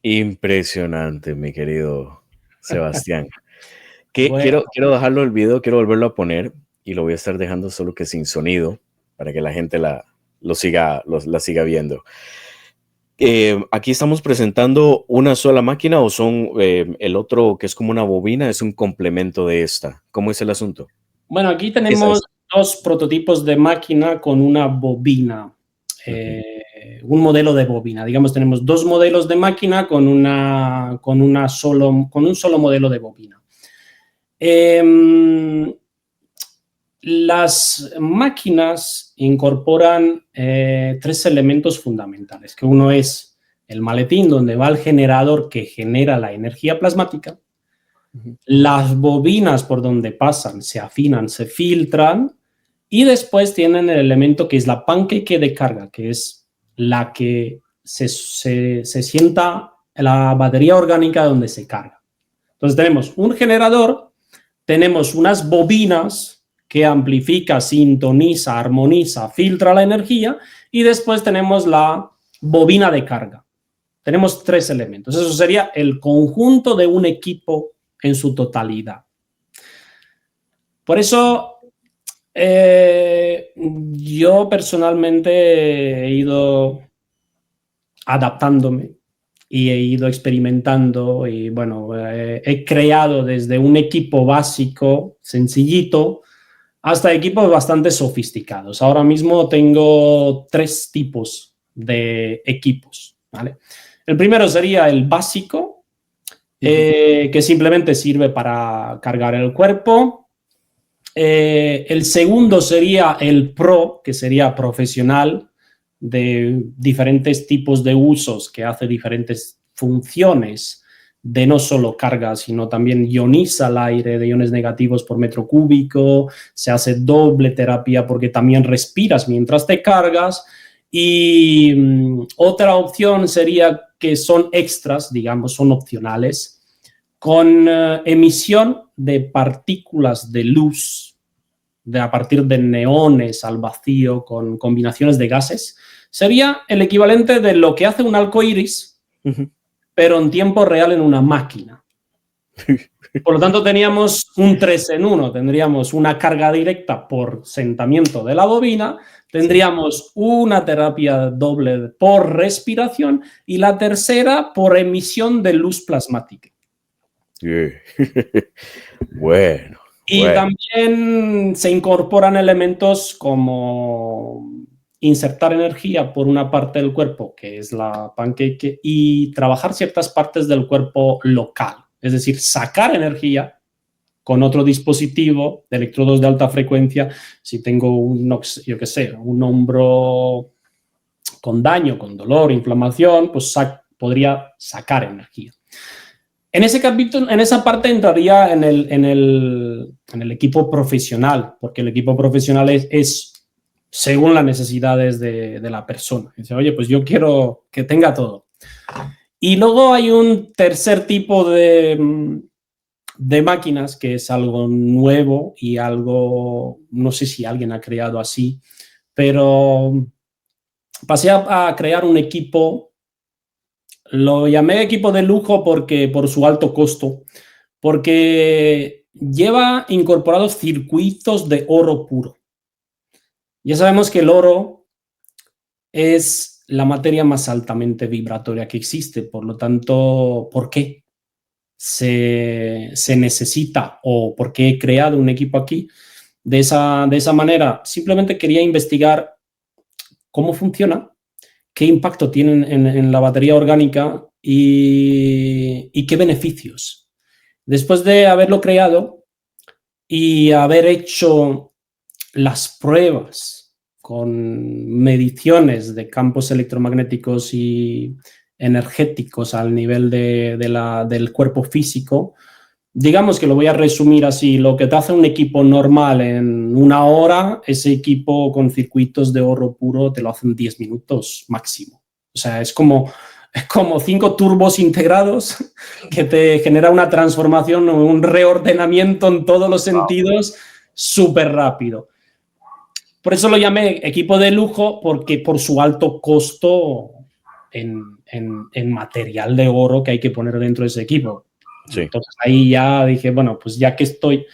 Impresionante, mi querido Sebastián. Bueno. Quiero dejarlo el video, quiero volverlo a poner y lo voy a estar dejando solo que sin sonido para que la gente la siga viendo. Aquí estamos presentando una sola máquina o son el otro que es como una bobina, es un complemento de esta. ¿Cómo es el asunto? Bueno, aquí tenemos 2 prototipos de máquina con una bobina. Un modelo de bobina. Digamos, tenemos 2 modelos de máquina con un solo modelo de bobina. Las máquinas incorporan 3 elementos fundamentales, que uno es el maletín donde va el generador que genera la energía plasmática. Las bobinas por donde pasan se afinan, se filtran y después tienen el elemento que es la panqueque de carga, que es la que se sienta la batería orgánica donde se carga. Entonces tenemos un generador, tenemos unas bobinas que amplifica, sintoniza, armoniza, filtra la energía y después tenemos la bobina de carga. Tenemos 3 elementos. Eso sería el conjunto de un equipo en su totalidad. Por eso Yo personalmente he ido adaptándome y he ido experimentando y bueno, he creado desde un equipo básico, sencillito, hasta equipos bastante sofisticados. Ahora mismo tengo 3 tipos de equipos, ¿vale? El primero sería el básico, que simplemente sirve para cargar el cuerpo. El segundo sería el Pro, que sería profesional, de diferentes tipos de usos, que hace diferentes funciones de no solo carga, sino también ioniza el aire de iones negativos por metro cúbico, se hace doble terapia porque también respiras mientras te cargas. Y otra opción sería que son extras, digamos, son opcionales, con emisión de partículas de luz a partir de neones al vacío con combinaciones de gases. Sería el equivalente de lo que hace un arcoíris, pero en tiempo real en una máquina. Por lo tanto, teníamos un 3 en 1. Tendríamos una carga directa por sentamiento de la bobina, tendríamos una terapia doble por respiración y la tercera por emisión de luz plasmática. Bueno. Y también se incorporan elementos como insertar energía por una parte del cuerpo, que es la Pancake, y trabajar ciertas partes del cuerpo local. Es decir, sacar energía con otro dispositivo de electrodos de alta frecuencia. Si tengo un hombro con daño, con dolor, inflamación, pues podría sacar energía. En ese capítulo, en esa parte entraría en el equipo profesional, porque el equipo profesional es según las necesidades de la persona. Dice, oye, pues yo quiero que tenga todo. Y luego hay un tercer tipo de máquinas que es algo nuevo y algo, no sé si alguien ha creado así, pero pasé a crear un equipo. Lo llamé equipo de lujo por su alto costo, porque lleva incorporados circuitos de oro puro. Ya sabemos que el oro es la materia más altamente vibratoria que existe, por lo tanto, ¿por qué se necesita o por qué he creado un equipo aquí? De esa manera, simplemente quería investigar cómo funciona, qué impacto tienen en la batería orgánica y qué beneficios. Después de haberlo creado y haber hecho las pruebas con mediciones de campos electromagnéticos y energéticos al nivel del cuerpo físico, digamos que lo voy a resumir así: lo que te hace un equipo normal en 1 hora, ese equipo con circuitos de oro puro te lo hace en 10 minutos máximo. O sea, es como 5 turbos integrados que te genera una transformación o un reordenamiento en todos los sentidos súper rápido. Por eso lo llamé equipo de lujo, porque por su alto costo en material de oro que hay que poner dentro de ese equipo. Sí. Entonces ahí ya dije, bueno, pues ya que estoy,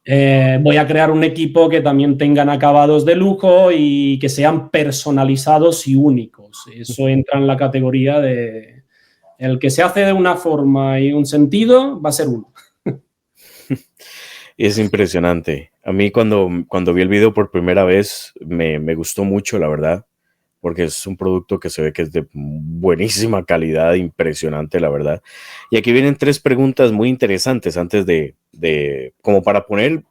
voy a crear un equipo que también tengan acabados de lujo y que sean personalizados y únicos. Eso entra en la categoría de el que se hace de una forma y un sentido, va a ser uno. Es impresionante. A mí cuando vi el video por primera vez me gustó mucho, la verdad, porque es un producto que se ve que es de buenísima calidad, impresionante, la verdad. Y aquí vienen 3 preguntas muy interesantes antes de como para poner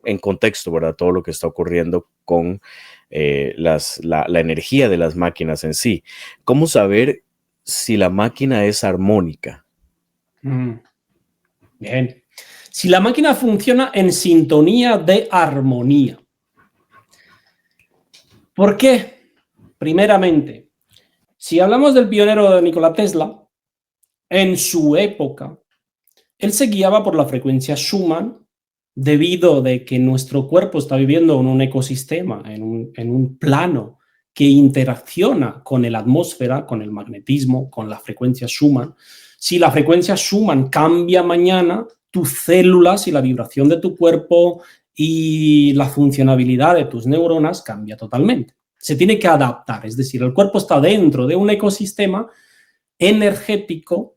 en contexto, ¿verdad?, todo lo que está ocurriendo con la energía de las máquinas en sí. ¿Cómo saber si la máquina es armónica? Bien. Si la máquina funciona en sintonía de armonía. ¿Por qué? Primeramente, si hablamos del pionero Nikola Tesla, en su época, él se guiaba por la frecuencia Schumann debido a que nuestro cuerpo está viviendo en un ecosistema, en un plano que interacciona con la atmósfera, con el magnetismo, con la frecuencia Schumann. Si la frecuencia Schumann cambia mañana, tus células y la vibración de tu cuerpo y la funcionalidad de tus neuronas cambia totalmente. Se tiene que adaptar, es decir, el cuerpo está dentro de un ecosistema energético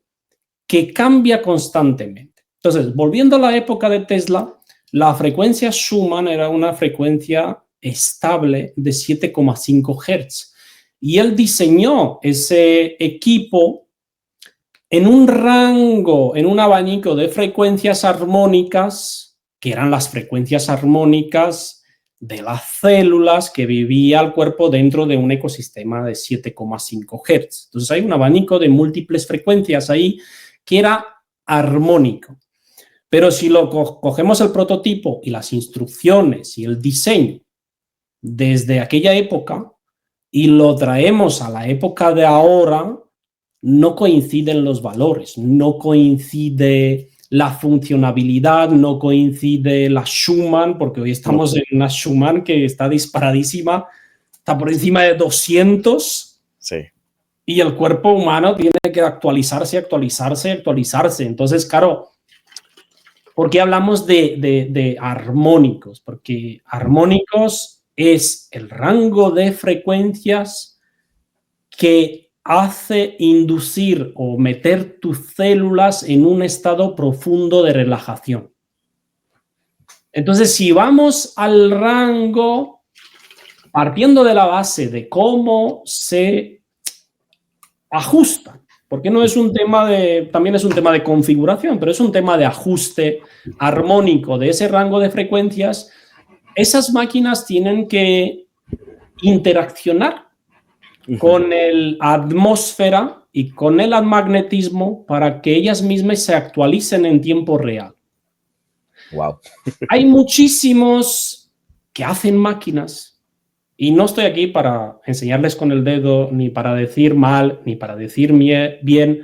que cambia constantemente. Entonces, volviendo a la época de Tesla, la frecuencia Schumann era una frecuencia estable de 7,5 Hz. Y él diseñó ese equipo en un rango, en un abanico de frecuencias armónicas, que eran las frecuencias armónicas de las células que vivía el cuerpo dentro de un ecosistema de 7,5 Hz. Entonces hay un abanico de múltiples frecuencias ahí que era armónico. Pero si lo cogemos el prototipo y las instrucciones y el diseño desde aquella época y lo traemos a la época de ahora, no coinciden los valores, no coincide la funcionabilidad, no coincide la Schumann, porque hoy estamos en una Schumann que está disparadísima, está por encima de 200. Sí. Y el cuerpo humano tiene que actualizarse. Entonces, claro, ¿por qué hablamos de armónicos? Porque armónicos es el rango de frecuencias que hace inducir o meter tus células en un estado profundo de relajación. Entonces, si vamos al rango, partiendo de la base de cómo se ajustan, porque no es un tema también es un tema de configuración, pero es un tema de ajuste armónico de ese rango de frecuencias, esas máquinas tienen que interaccionar con la atmósfera y con el magnetismo para que ellas mismas se actualicen en tiempo real. Wow. Hay muchísimos que hacen máquinas y no estoy aquí para enseñarles con el dedo, ni para decir mal, ni para decir bien.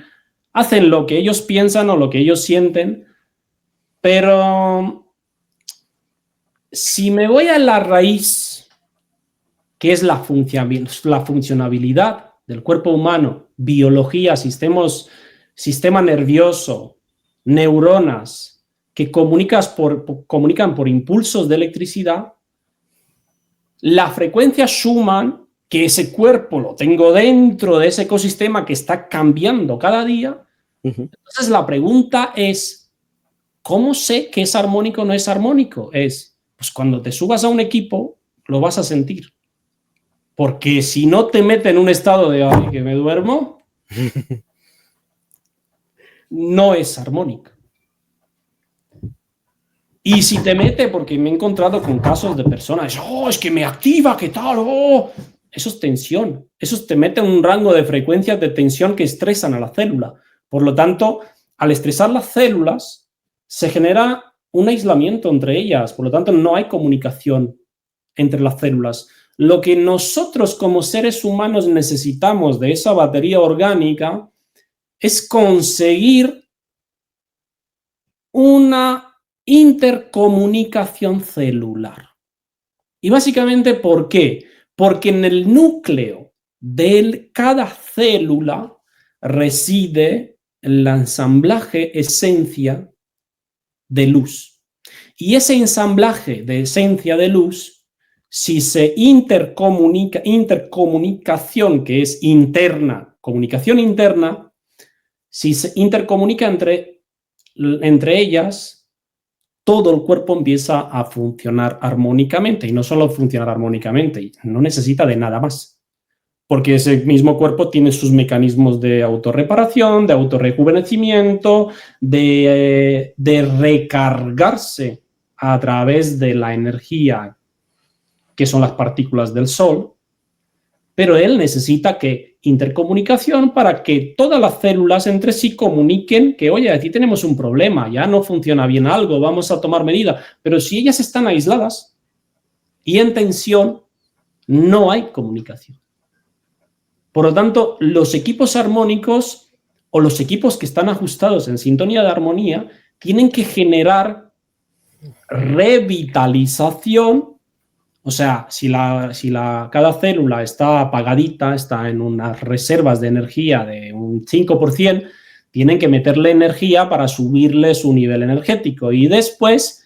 Hacen lo que ellos piensan o lo que ellos sienten, pero si me voy a la raíz, que es la funcionabilidad del cuerpo humano, biología, sistema nervioso, neuronas, que comunican por impulsos de electricidad, la frecuencia Schumann, que ese cuerpo lo tengo dentro de ese ecosistema que está cambiando cada día. Entonces la pregunta es, ¿cómo sé que es armónico o no es armónico? Pues cuando te subas a un equipo, lo vas a sentir. Porque si no te mete en un estado de ay, que me duermo, no es armónica. Y si te mete, porque me he encontrado con casos de personas, es que me activa, ¿qué tal? Eso es tensión. Eso te mete en un rango de frecuencias de tensión que estresan a la célula. Por lo tanto, al estresar las células, se genera un aislamiento entre ellas. Por lo tanto, no hay comunicación entre las células. Lo que nosotros como seres humanos necesitamos de esa batería orgánica es conseguir una intercomunicación celular. Y básicamente, ¿por qué? Porque en el núcleo de cada célula reside el ensamblaje esencia de luz. Y ese ensamblaje de esencia de luz, si se intercomunicación, que es interna, comunicación interna, si se intercomunica entre ellas, todo el cuerpo empieza a funcionar armónicamente. Y no solo funcionar armónicamente, no necesita de nada más. Porque ese mismo cuerpo tiene sus mecanismos de autorreparación, de autorrejuvenecimiento, de recargarse a través de la energía que son las partículas del Sol. Pero él necesita intercomunicación para que todas las células entre sí comuniquen que, oye, aquí tenemos un problema, ya no funciona bien algo, vamos a tomar medidas. Pero si ellas están aisladas y en tensión, no hay comunicación. Por lo tanto, los equipos armónicos o los equipos que están ajustados en sintonía de armonía tienen que generar revitalización. O sea, si cada célula está apagadita, está en unas reservas de energía de un 5%, tienen que meterle energía para subirle su nivel energético y después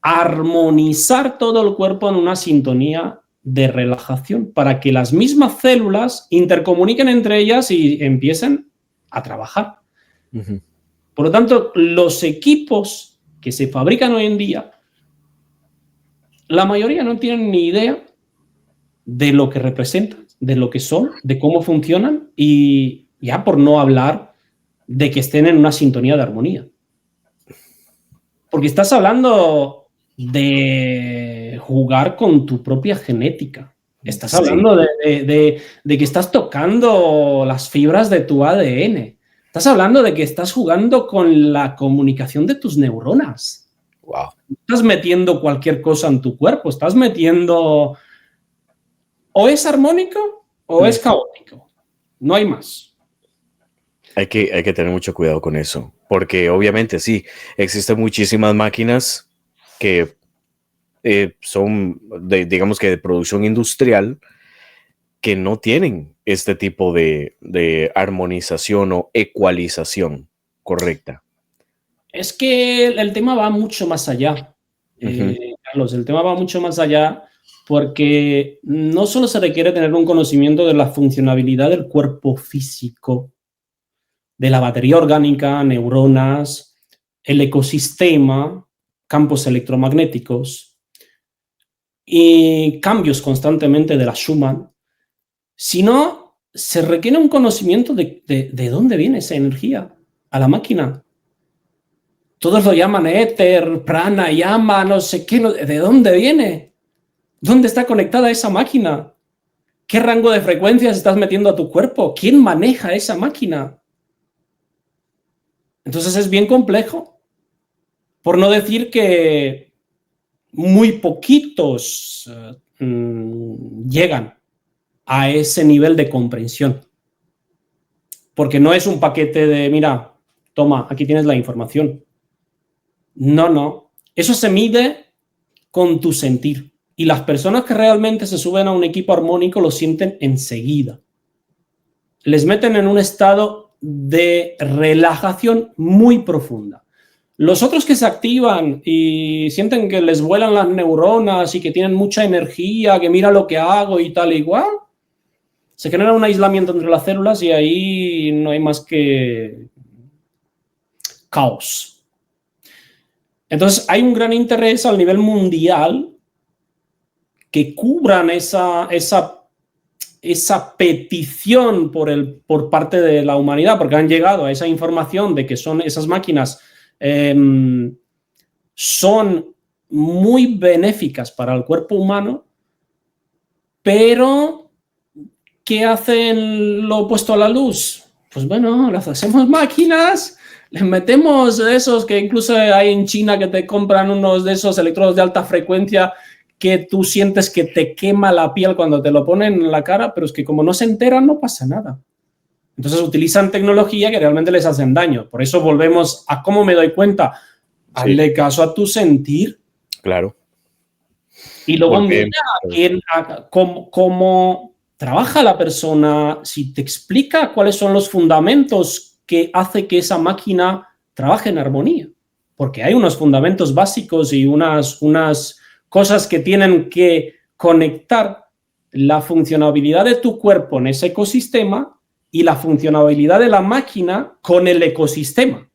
armonizar todo el cuerpo en una sintonía de relajación para que las mismas células intercomuniquen entre ellas y empiecen a trabajar. Ujú. Por lo tanto, los equipos que se fabrican hoy en día, la mayoría no tienen ni idea de lo que representan, de lo que son, de cómo funcionan y ya por no hablar de que estén en una sintonía de armonía. Porque estás hablando de jugar con tu propia genética. Estás hablando de que estás tocando las fibras de tu ADN. Estás hablando de que estás jugando con la comunicación de tus neuronas. Wow. Estás metiendo cualquier cosa en tu cuerpo. Estás metiendo... O es armónico o es caótico. No hay más. Hay que tener mucho cuidado con eso, porque obviamente sí, existen muchísimas máquinas que son, digamos que de producción industrial, que no tienen este tipo de armonización o ecualización correcta. Es que el tema va mucho más allá, Carlos, el tema va mucho más allá porque no solo se requiere tener un conocimiento de la funcionalidad del cuerpo físico, de la batería orgánica, neuronas, el ecosistema, campos electromagnéticos y cambios constantemente de la Schumann, sino se requiere un conocimiento de dónde viene esa energía a la máquina. Todos lo llaman éter, prana, llama, no sé qué. ¿De dónde viene? ¿Dónde está conectada esa máquina? ¿Qué rango de frecuencias estás metiendo a tu cuerpo? ¿Quién maneja esa máquina? Entonces es bien complejo. Por no decir que muy poquitos llegan a ese nivel de comprensión. Porque no es un paquete de, mira, toma, aquí tienes la información. No, no. Eso se mide con tu sentir. Y las personas que realmente se suben a un equipo armónico lo sienten enseguida. Les meten en un estado de relajación muy profunda. Los otros que se activan y sienten que les vuelan las neuronas y que tienen mucha energía, que mira lo que hago y tal y igual, se genera un aislamiento entre las células y ahí no hay más que caos. Entonces, hay un gran interés al nivel mundial que cubran esa petición por parte de la humanidad, porque han llegado a esa información de que esas máquinas son muy benéficas para el cuerpo humano, pero ¿qué hacen lo opuesto a la luz? Pues bueno, las hacemos máquinas, les metemos esos que incluso hay en China que te compran unos de esos electrodos de alta frecuencia que tú sientes que te quema la piel cuando te lo ponen en la cara, pero es que como no se enteran no pasa nada. Entonces utilizan tecnología que realmente les hacen daño. Por eso volvemos a cómo me doy cuenta. Sí. Hazle caso a tu sentir. Claro. Y luego mira cómo trabaja la persona, si te explica cuáles son los fundamentos que hace que esa máquina trabaje en armonía. Porque hay unos fundamentos básicos y unas cosas que tienen que conectar la funcionabilidad de tu cuerpo en ese ecosistema y la funcionabilidad de la máquina con el ecosistema.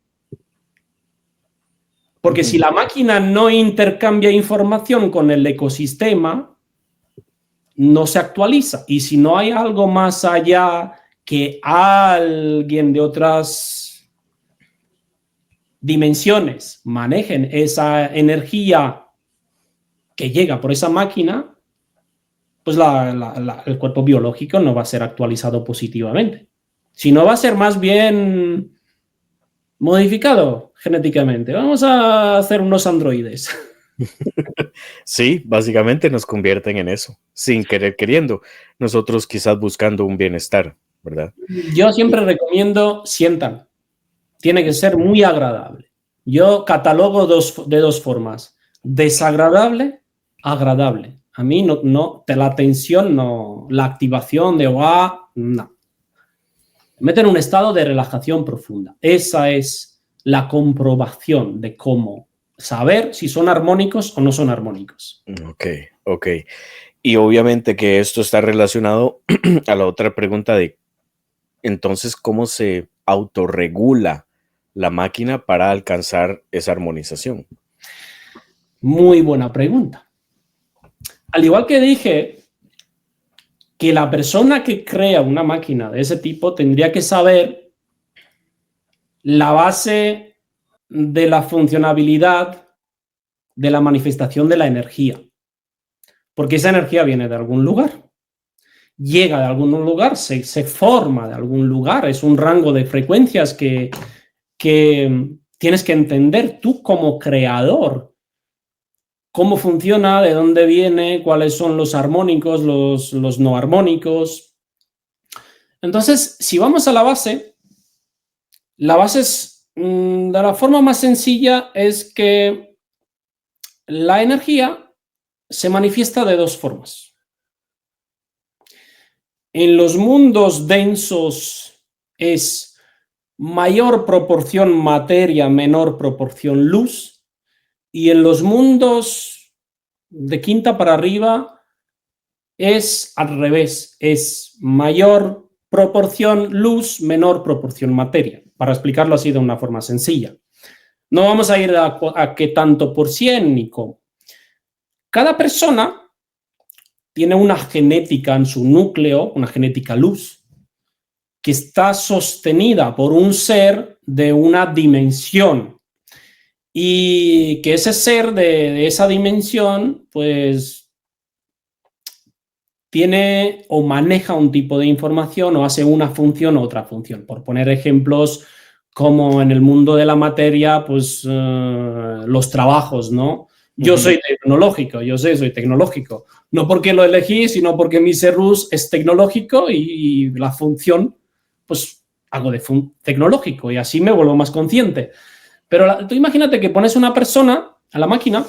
Porque si la máquina no intercambia información con el ecosistema, no se actualiza. Y si no hay algo más allá que alguien de otras dimensiones manejen esa energía que llega por esa máquina, pues el cuerpo biológico no va a ser actualizado positivamente. Sino va a ser más bien modificado genéticamente. Vamos a hacer unos androides. Sí, básicamente nos convierten en eso, sin querer queriendo. Nosotros quizás buscando un bienestar, ¿verdad? Yo siempre recomiendo sientan. Tiene que ser muy agradable. Yo catalogo de dos formas. Desagradable, agradable. A mí no la tensión, no, la activación de no. Me meten en un estado de relajación profunda. Esa es la comprobación de cómo saber si son armónicos o no son armónicos. Ok, ok. Y obviamente que esto está relacionado a la otra pregunta de, entonces, ¿cómo se autorregula la máquina para alcanzar esa armonización? Muy buena pregunta. Al igual que dije que la persona que crea una máquina de ese tipo tendría que saber la base de la funcionabilidad de la manifestación de la energía, porque esa energía viene de algún lugar, llega de algún lugar, se forma de algún lugar, es un rango de frecuencias que tienes que entender tú como creador, cómo funciona, de dónde viene, cuáles son los armónicos, los no armónicos. Entonces, si vamos a la base es, de la forma más sencilla, es que la energía se manifiesta de dos formas. En los mundos densos es mayor proporción materia, menor proporción luz, y en los mundos de quinta para arriba es al revés, es mayor proporción luz, menor proporción materia, para explicarlo así de una forma sencilla. No vamos a ir a qué tanto por cien ni cómo. Cada persona tiene una genética en su núcleo, una genética luz, que está sostenida por un ser de una dimensión, y que ese ser de esa dimensión, pues, tiene o maneja un tipo de información o hace una función o otra función. Por poner ejemplos, como en el mundo de la materia, pues los trabajos, ¿no? Yo soy tecnológico, yo sé, soy tecnológico. No porque lo elegí, sino porque mi Serrus es tecnológico y la función, pues hago de tecnológico y así me vuelvo más consciente. Pero tú imagínate que pones una persona a la máquina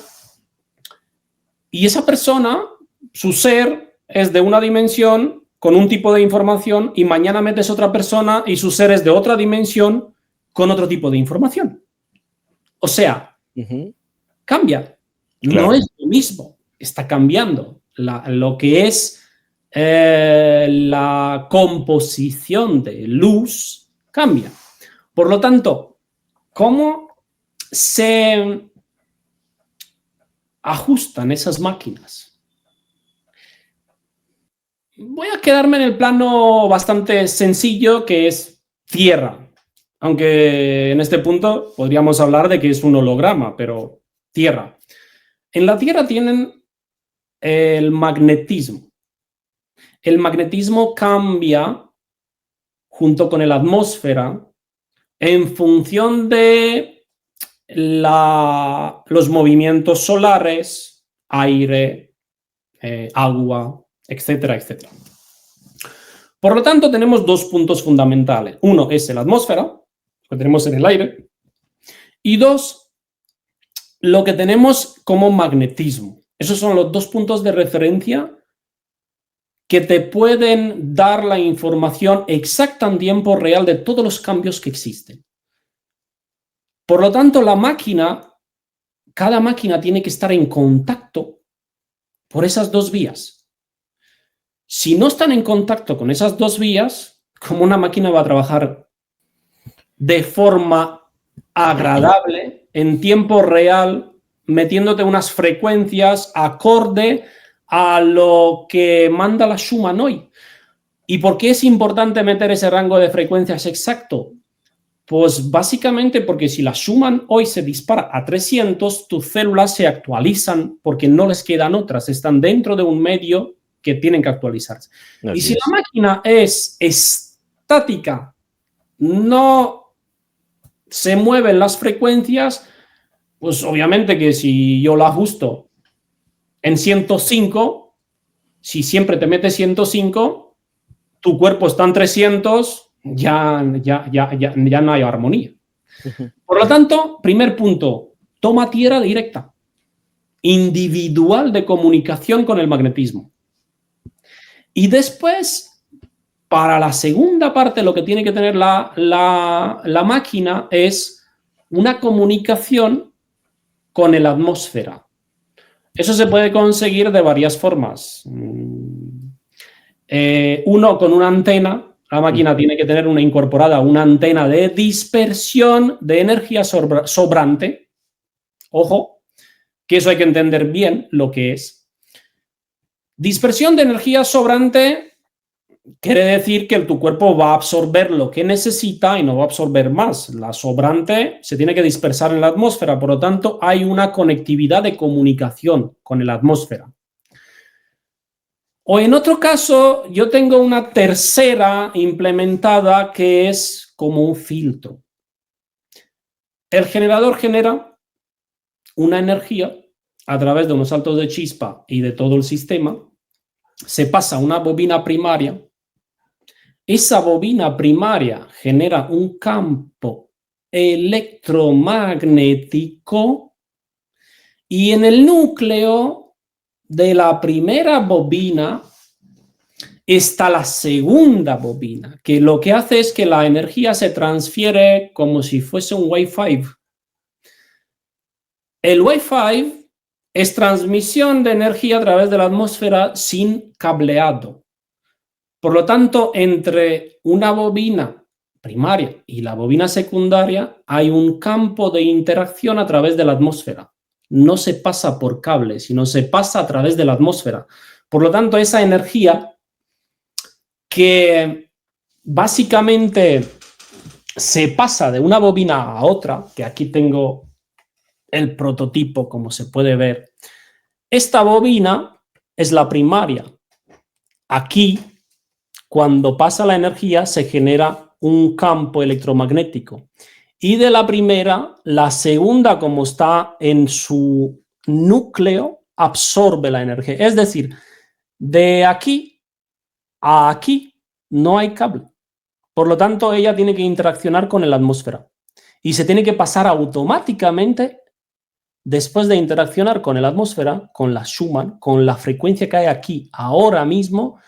y esa persona, su ser es de una dimensión con un tipo de información, y mañana metes otra persona y su ser es de otra dimensión con otro tipo de información. O sea, cambia. Claro. No es lo mismo, está cambiando. Lo que es la composición de luz cambia. Por lo tanto, ¿cómo se ajustan esas máquinas? Voy a quedarme en el plano bastante sencillo, que es tierra. Aunque en este punto podríamos hablar de que es un holograma, pero tierra. En la Tierra tienen el magnetismo. El magnetismo cambia junto con la atmósfera en función de los movimientos solares, aire, agua, etcétera, etcétera. Por lo tanto, tenemos dos puntos fundamentales. Uno es la atmósfera, lo que tenemos en el aire, y dos, lo que tenemos como magnetismo. Esos son los dos puntos de referencia que te pueden dar la información exacta en tiempo real de todos los cambios que existen. Por lo tanto, cada máquina tiene que estar en contacto por esas dos vías. Si no están en contacto con esas dos vías, ¿cómo una máquina va a trabajar de forma agradable, en tiempo real, metiéndote unas frecuencias acorde a lo que manda la Schumann hoy? ¿Y por qué es importante meter ese rango de frecuencias exacto? Pues básicamente porque si la Schumann hoy se dispara a 300, tus células se actualizan porque no les quedan otras, están dentro de un medio que tienen que actualizarse. Y si la máquina es estática, no se mueven las frecuencias, pues obviamente que si yo la ajusto en 105, si siempre te metes 105, tu cuerpo está en 300, ya no hay armonía. Por lo tanto, primer punto, toma tierra directa, individual de comunicación con el magnetismo. Y después, para la segunda parte, lo que tiene que tener la máquina es una comunicación con la atmósfera. Eso se puede conseguir de varias formas. Uno, con una antena. La máquina tiene que tener incorporada una antena de dispersión de energía sobrante. Ojo, que eso hay que entender bien lo que es. Dispersión de energía sobrante quiere decir que tu cuerpo va a absorber lo que necesita y no va a absorber más. La sobrante se tiene que dispersar en la atmósfera, por lo tanto hay una conectividad de comunicación con la atmósfera. O en otro caso, yo tengo una tercera implementada que es como un filtro. El generador genera una energía a través de unos saltos de chispa y de todo el sistema. Se pasa a una bobina primaria. Esa bobina primaria genera un campo electromagnético y en el núcleo de la primera bobina está la segunda bobina, que lo que hace es que la energía se transfiere como si fuese un Wi-Fi. El Wi-Fi es transmisión de energía a través de la atmósfera sin cableado. Por lo tanto, entre una bobina primaria y la bobina secundaria hay un campo de interacción a través de la atmósfera. No se pasa por cable, sino se pasa a través de la atmósfera. Por lo tanto, esa energía que básicamente se pasa de una bobina a otra, que aquí tengo el prototipo, como se puede ver. Esta bobina es la primaria. Aquí, cuando pasa la energía, se genera un campo electromagnético. Y de la primera, la segunda, como está en su núcleo, absorbe la energía. Es decir, de aquí a aquí no hay cable. Por lo tanto, ella tiene que interaccionar con la atmósfera. Y se tiene que pasar automáticamente, después de interaccionar con la atmósfera, con la Schumann, con la frecuencia que hay aquí ahora mismo,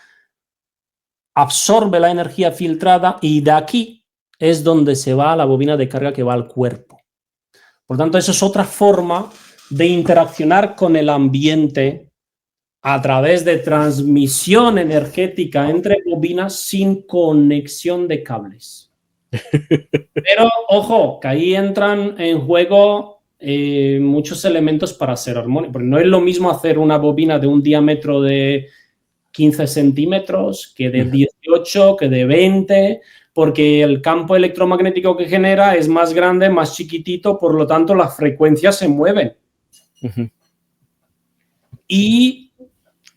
absorbe la energía filtrada y de aquí es donde se va a la bobina de carga que va al cuerpo. Por tanto, eso es otra forma de interaccionar con el ambiente a través de transmisión energética entre bobinas sin conexión de cables. Pero, ojo, que ahí entran en juego muchos elementos para ser armónico. Porque no es lo mismo hacer una bobina de un diámetro de 15 centímetros, que de 18, que de 20, porque el campo electromagnético que genera es más grande, más chiquitito, por lo tanto las frecuencias se mueven. Y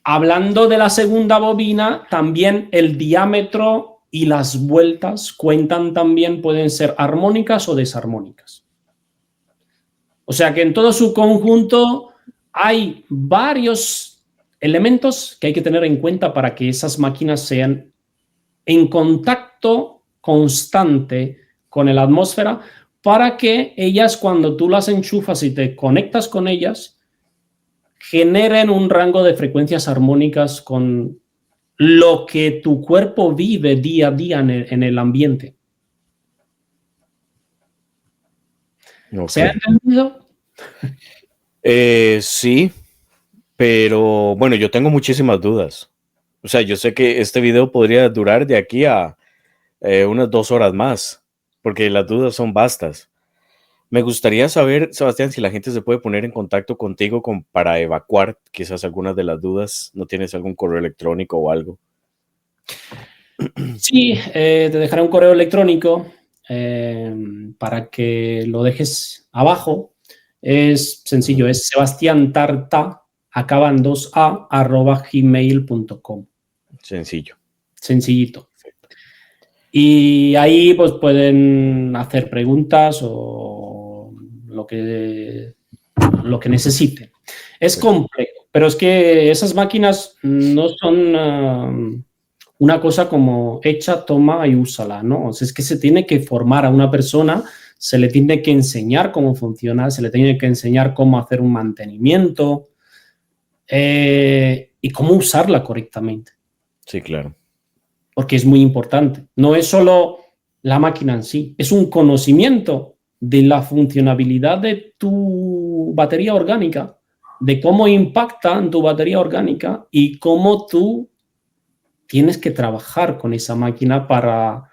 hablando de la segunda bobina, también el diámetro y las vueltas cuentan también, pueden ser armónicas o desarmónicas. O sea que en todo su conjunto hay varios elementos que hay que tener en cuenta para que esas máquinas sean en contacto constante con la atmósfera, para que ellas, cuando tú las enchufas y te conectas con ellas, generen un rango de frecuencias armónicas con lo que tu cuerpo vive día a día en el ambiente. Okay. ¿Se ha entendido? Sí. Pero bueno, yo tengo muchísimas dudas. O sea, yo sé que este video podría durar de aquí a unas 2 horas más, porque las dudas son vastas. Me gustaría saber, Sebastián, si la gente se puede poner en contacto contigo para evacuar quizás algunas de las dudas. ¿No tienes algún correo electrónico o algo? Sí, te dejaré un correo electrónico para que lo dejes abajo. Es sencillo, es sebastiantarta, acaba en 2a, @gmail.com. Sencillo. Sencillito. Y ahí pues pueden hacer preguntas o lo que necesiten. Es complejo, pero es que esas máquinas no son una cosa como hecha, toma y úsala, ¿no? O sea, es que se tiene que formar a una persona, se le tiene que enseñar cómo funciona, se le tiene que enseñar cómo hacer un mantenimiento y cómo usarla correctamente. Sí, claro. Porque es muy importante. No es solo la máquina en sí, es un conocimiento de la funcionabilidad de tu batería orgánica, de cómo impacta en tu batería orgánica y cómo tú tienes que trabajar con esa máquina para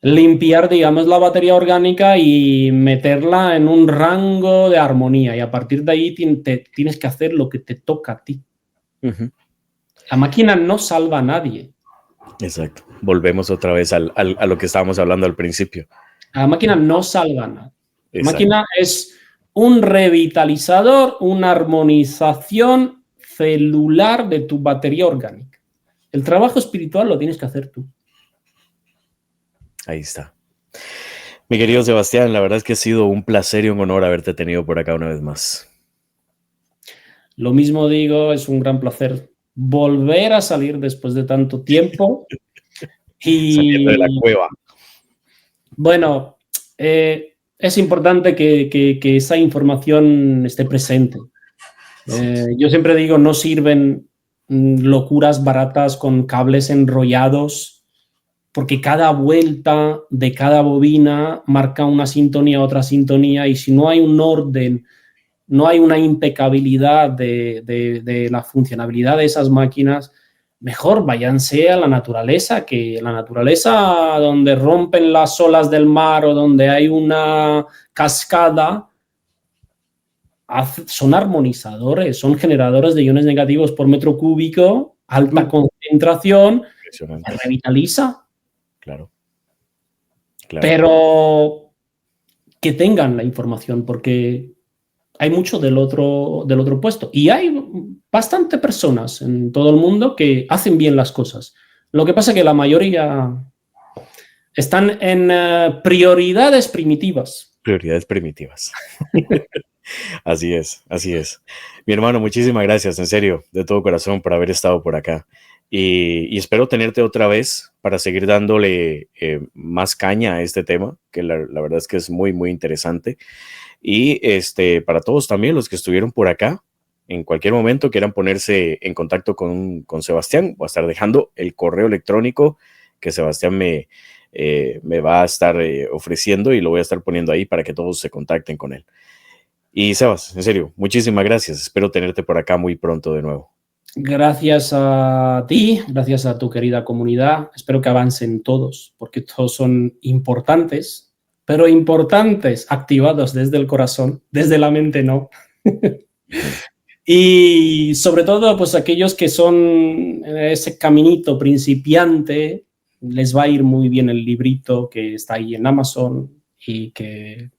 limpiar, digamos, la batería orgánica y meterla en un rango de armonía. Y a partir de ahí tienes que hacer lo que te toca a ti. Ujú. La máquina no salva a nadie. Exacto. Volvemos otra vez a lo que estábamos hablando al principio. La máquina no salva a nadie. La Exacto. máquina es un revitalizador, una armonización celular de tu batería orgánica. El trabajo espiritual lo tienes que hacer tú. Ahí está. Mi querido Sebastián, la verdad es que ha sido un placer y un honor haberte tenido por acá una vez más. Lo mismo digo, es un gran placer volver a salir después de tanto tiempo. Saliendo de la cueva. Bueno, es importante que esa información esté presente. Yo siempre digo, no sirven locuras baratas con cables enrollados, porque cada vuelta de cada bobina marca una sintonía, otra sintonía, y si no hay un orden, no hay una impecabilidad de la funcionabilidad de esas máquinas, mejor váyanse a la naturaleza, que la naturaleza donde rompen las olas del mar o donde hay una cascada, son armonizadores, son generadores de iones negativos por metro cúbico, alta concentración, se revitaliza. Claro. Pero que tengan la información, porque hay mucho del otro puesto. Y hay bastante personas en todo el mundo que hacen bien las cosas. Lo que pasa es que la mayoría están en prioridades primitivas. Prioridades primitivas. Así es, así es. Mi hermano, muchísimas gracias, en serio, de todo corazón, por haber estado por acá. Y espero tenerte otra vez para seguir dándole más caña a este tema, que la verdad es que es muy, muy interesante. Y para todos también los que estuvieron por acá, en cualquier momento quieran ponerse en contacto con Sebastián, voy a estar dejando el correo electrónico que Sebastián me va a estar ofreciendo y lo voy a estar poniendo ahí para que todos se contacten con él. Y Sebas, en serio, muchísimas gracias. Espero tenerte por acá muy pronto de nuevo. Gracias a ti, gracias a tu querida comunidad. Espero que avancen todos, porque todos son importantes, pero importantes, activados desde el corazón, desde la mente no. Y sobre todo, pues aquellos que son ese caminito principiante, les va a ir muy bien el librito que está ahí en Amazon y que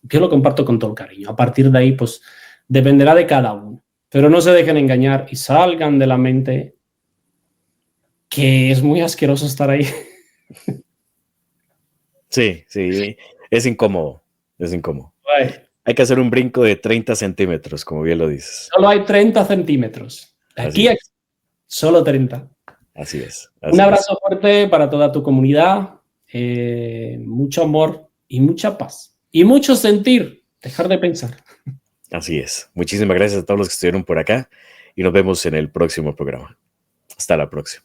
yo lo comparto con todo el cariño. A partir de ahí, pues dependerá de cada uno. Pero no se dejen engañar y salgan de la mente, que es muy asqueroso estar ahí. Sí, sí, es incómodo, es incómodo. Ay. Hay que hacer un brinco de 30 centímetros, como bien lo dices. Solo hay 30 centímetros. Aquí hay solo 30. Así es. Un abrazo fuerte para toda tu comunidad. Mucho amor y mucha paz. Y mucho sentir. Dejar de pensar. Así es. Muchísimas gracias a todos los que estuvieron por acá y nos vemos en el próximo programa. Hasta la próxima.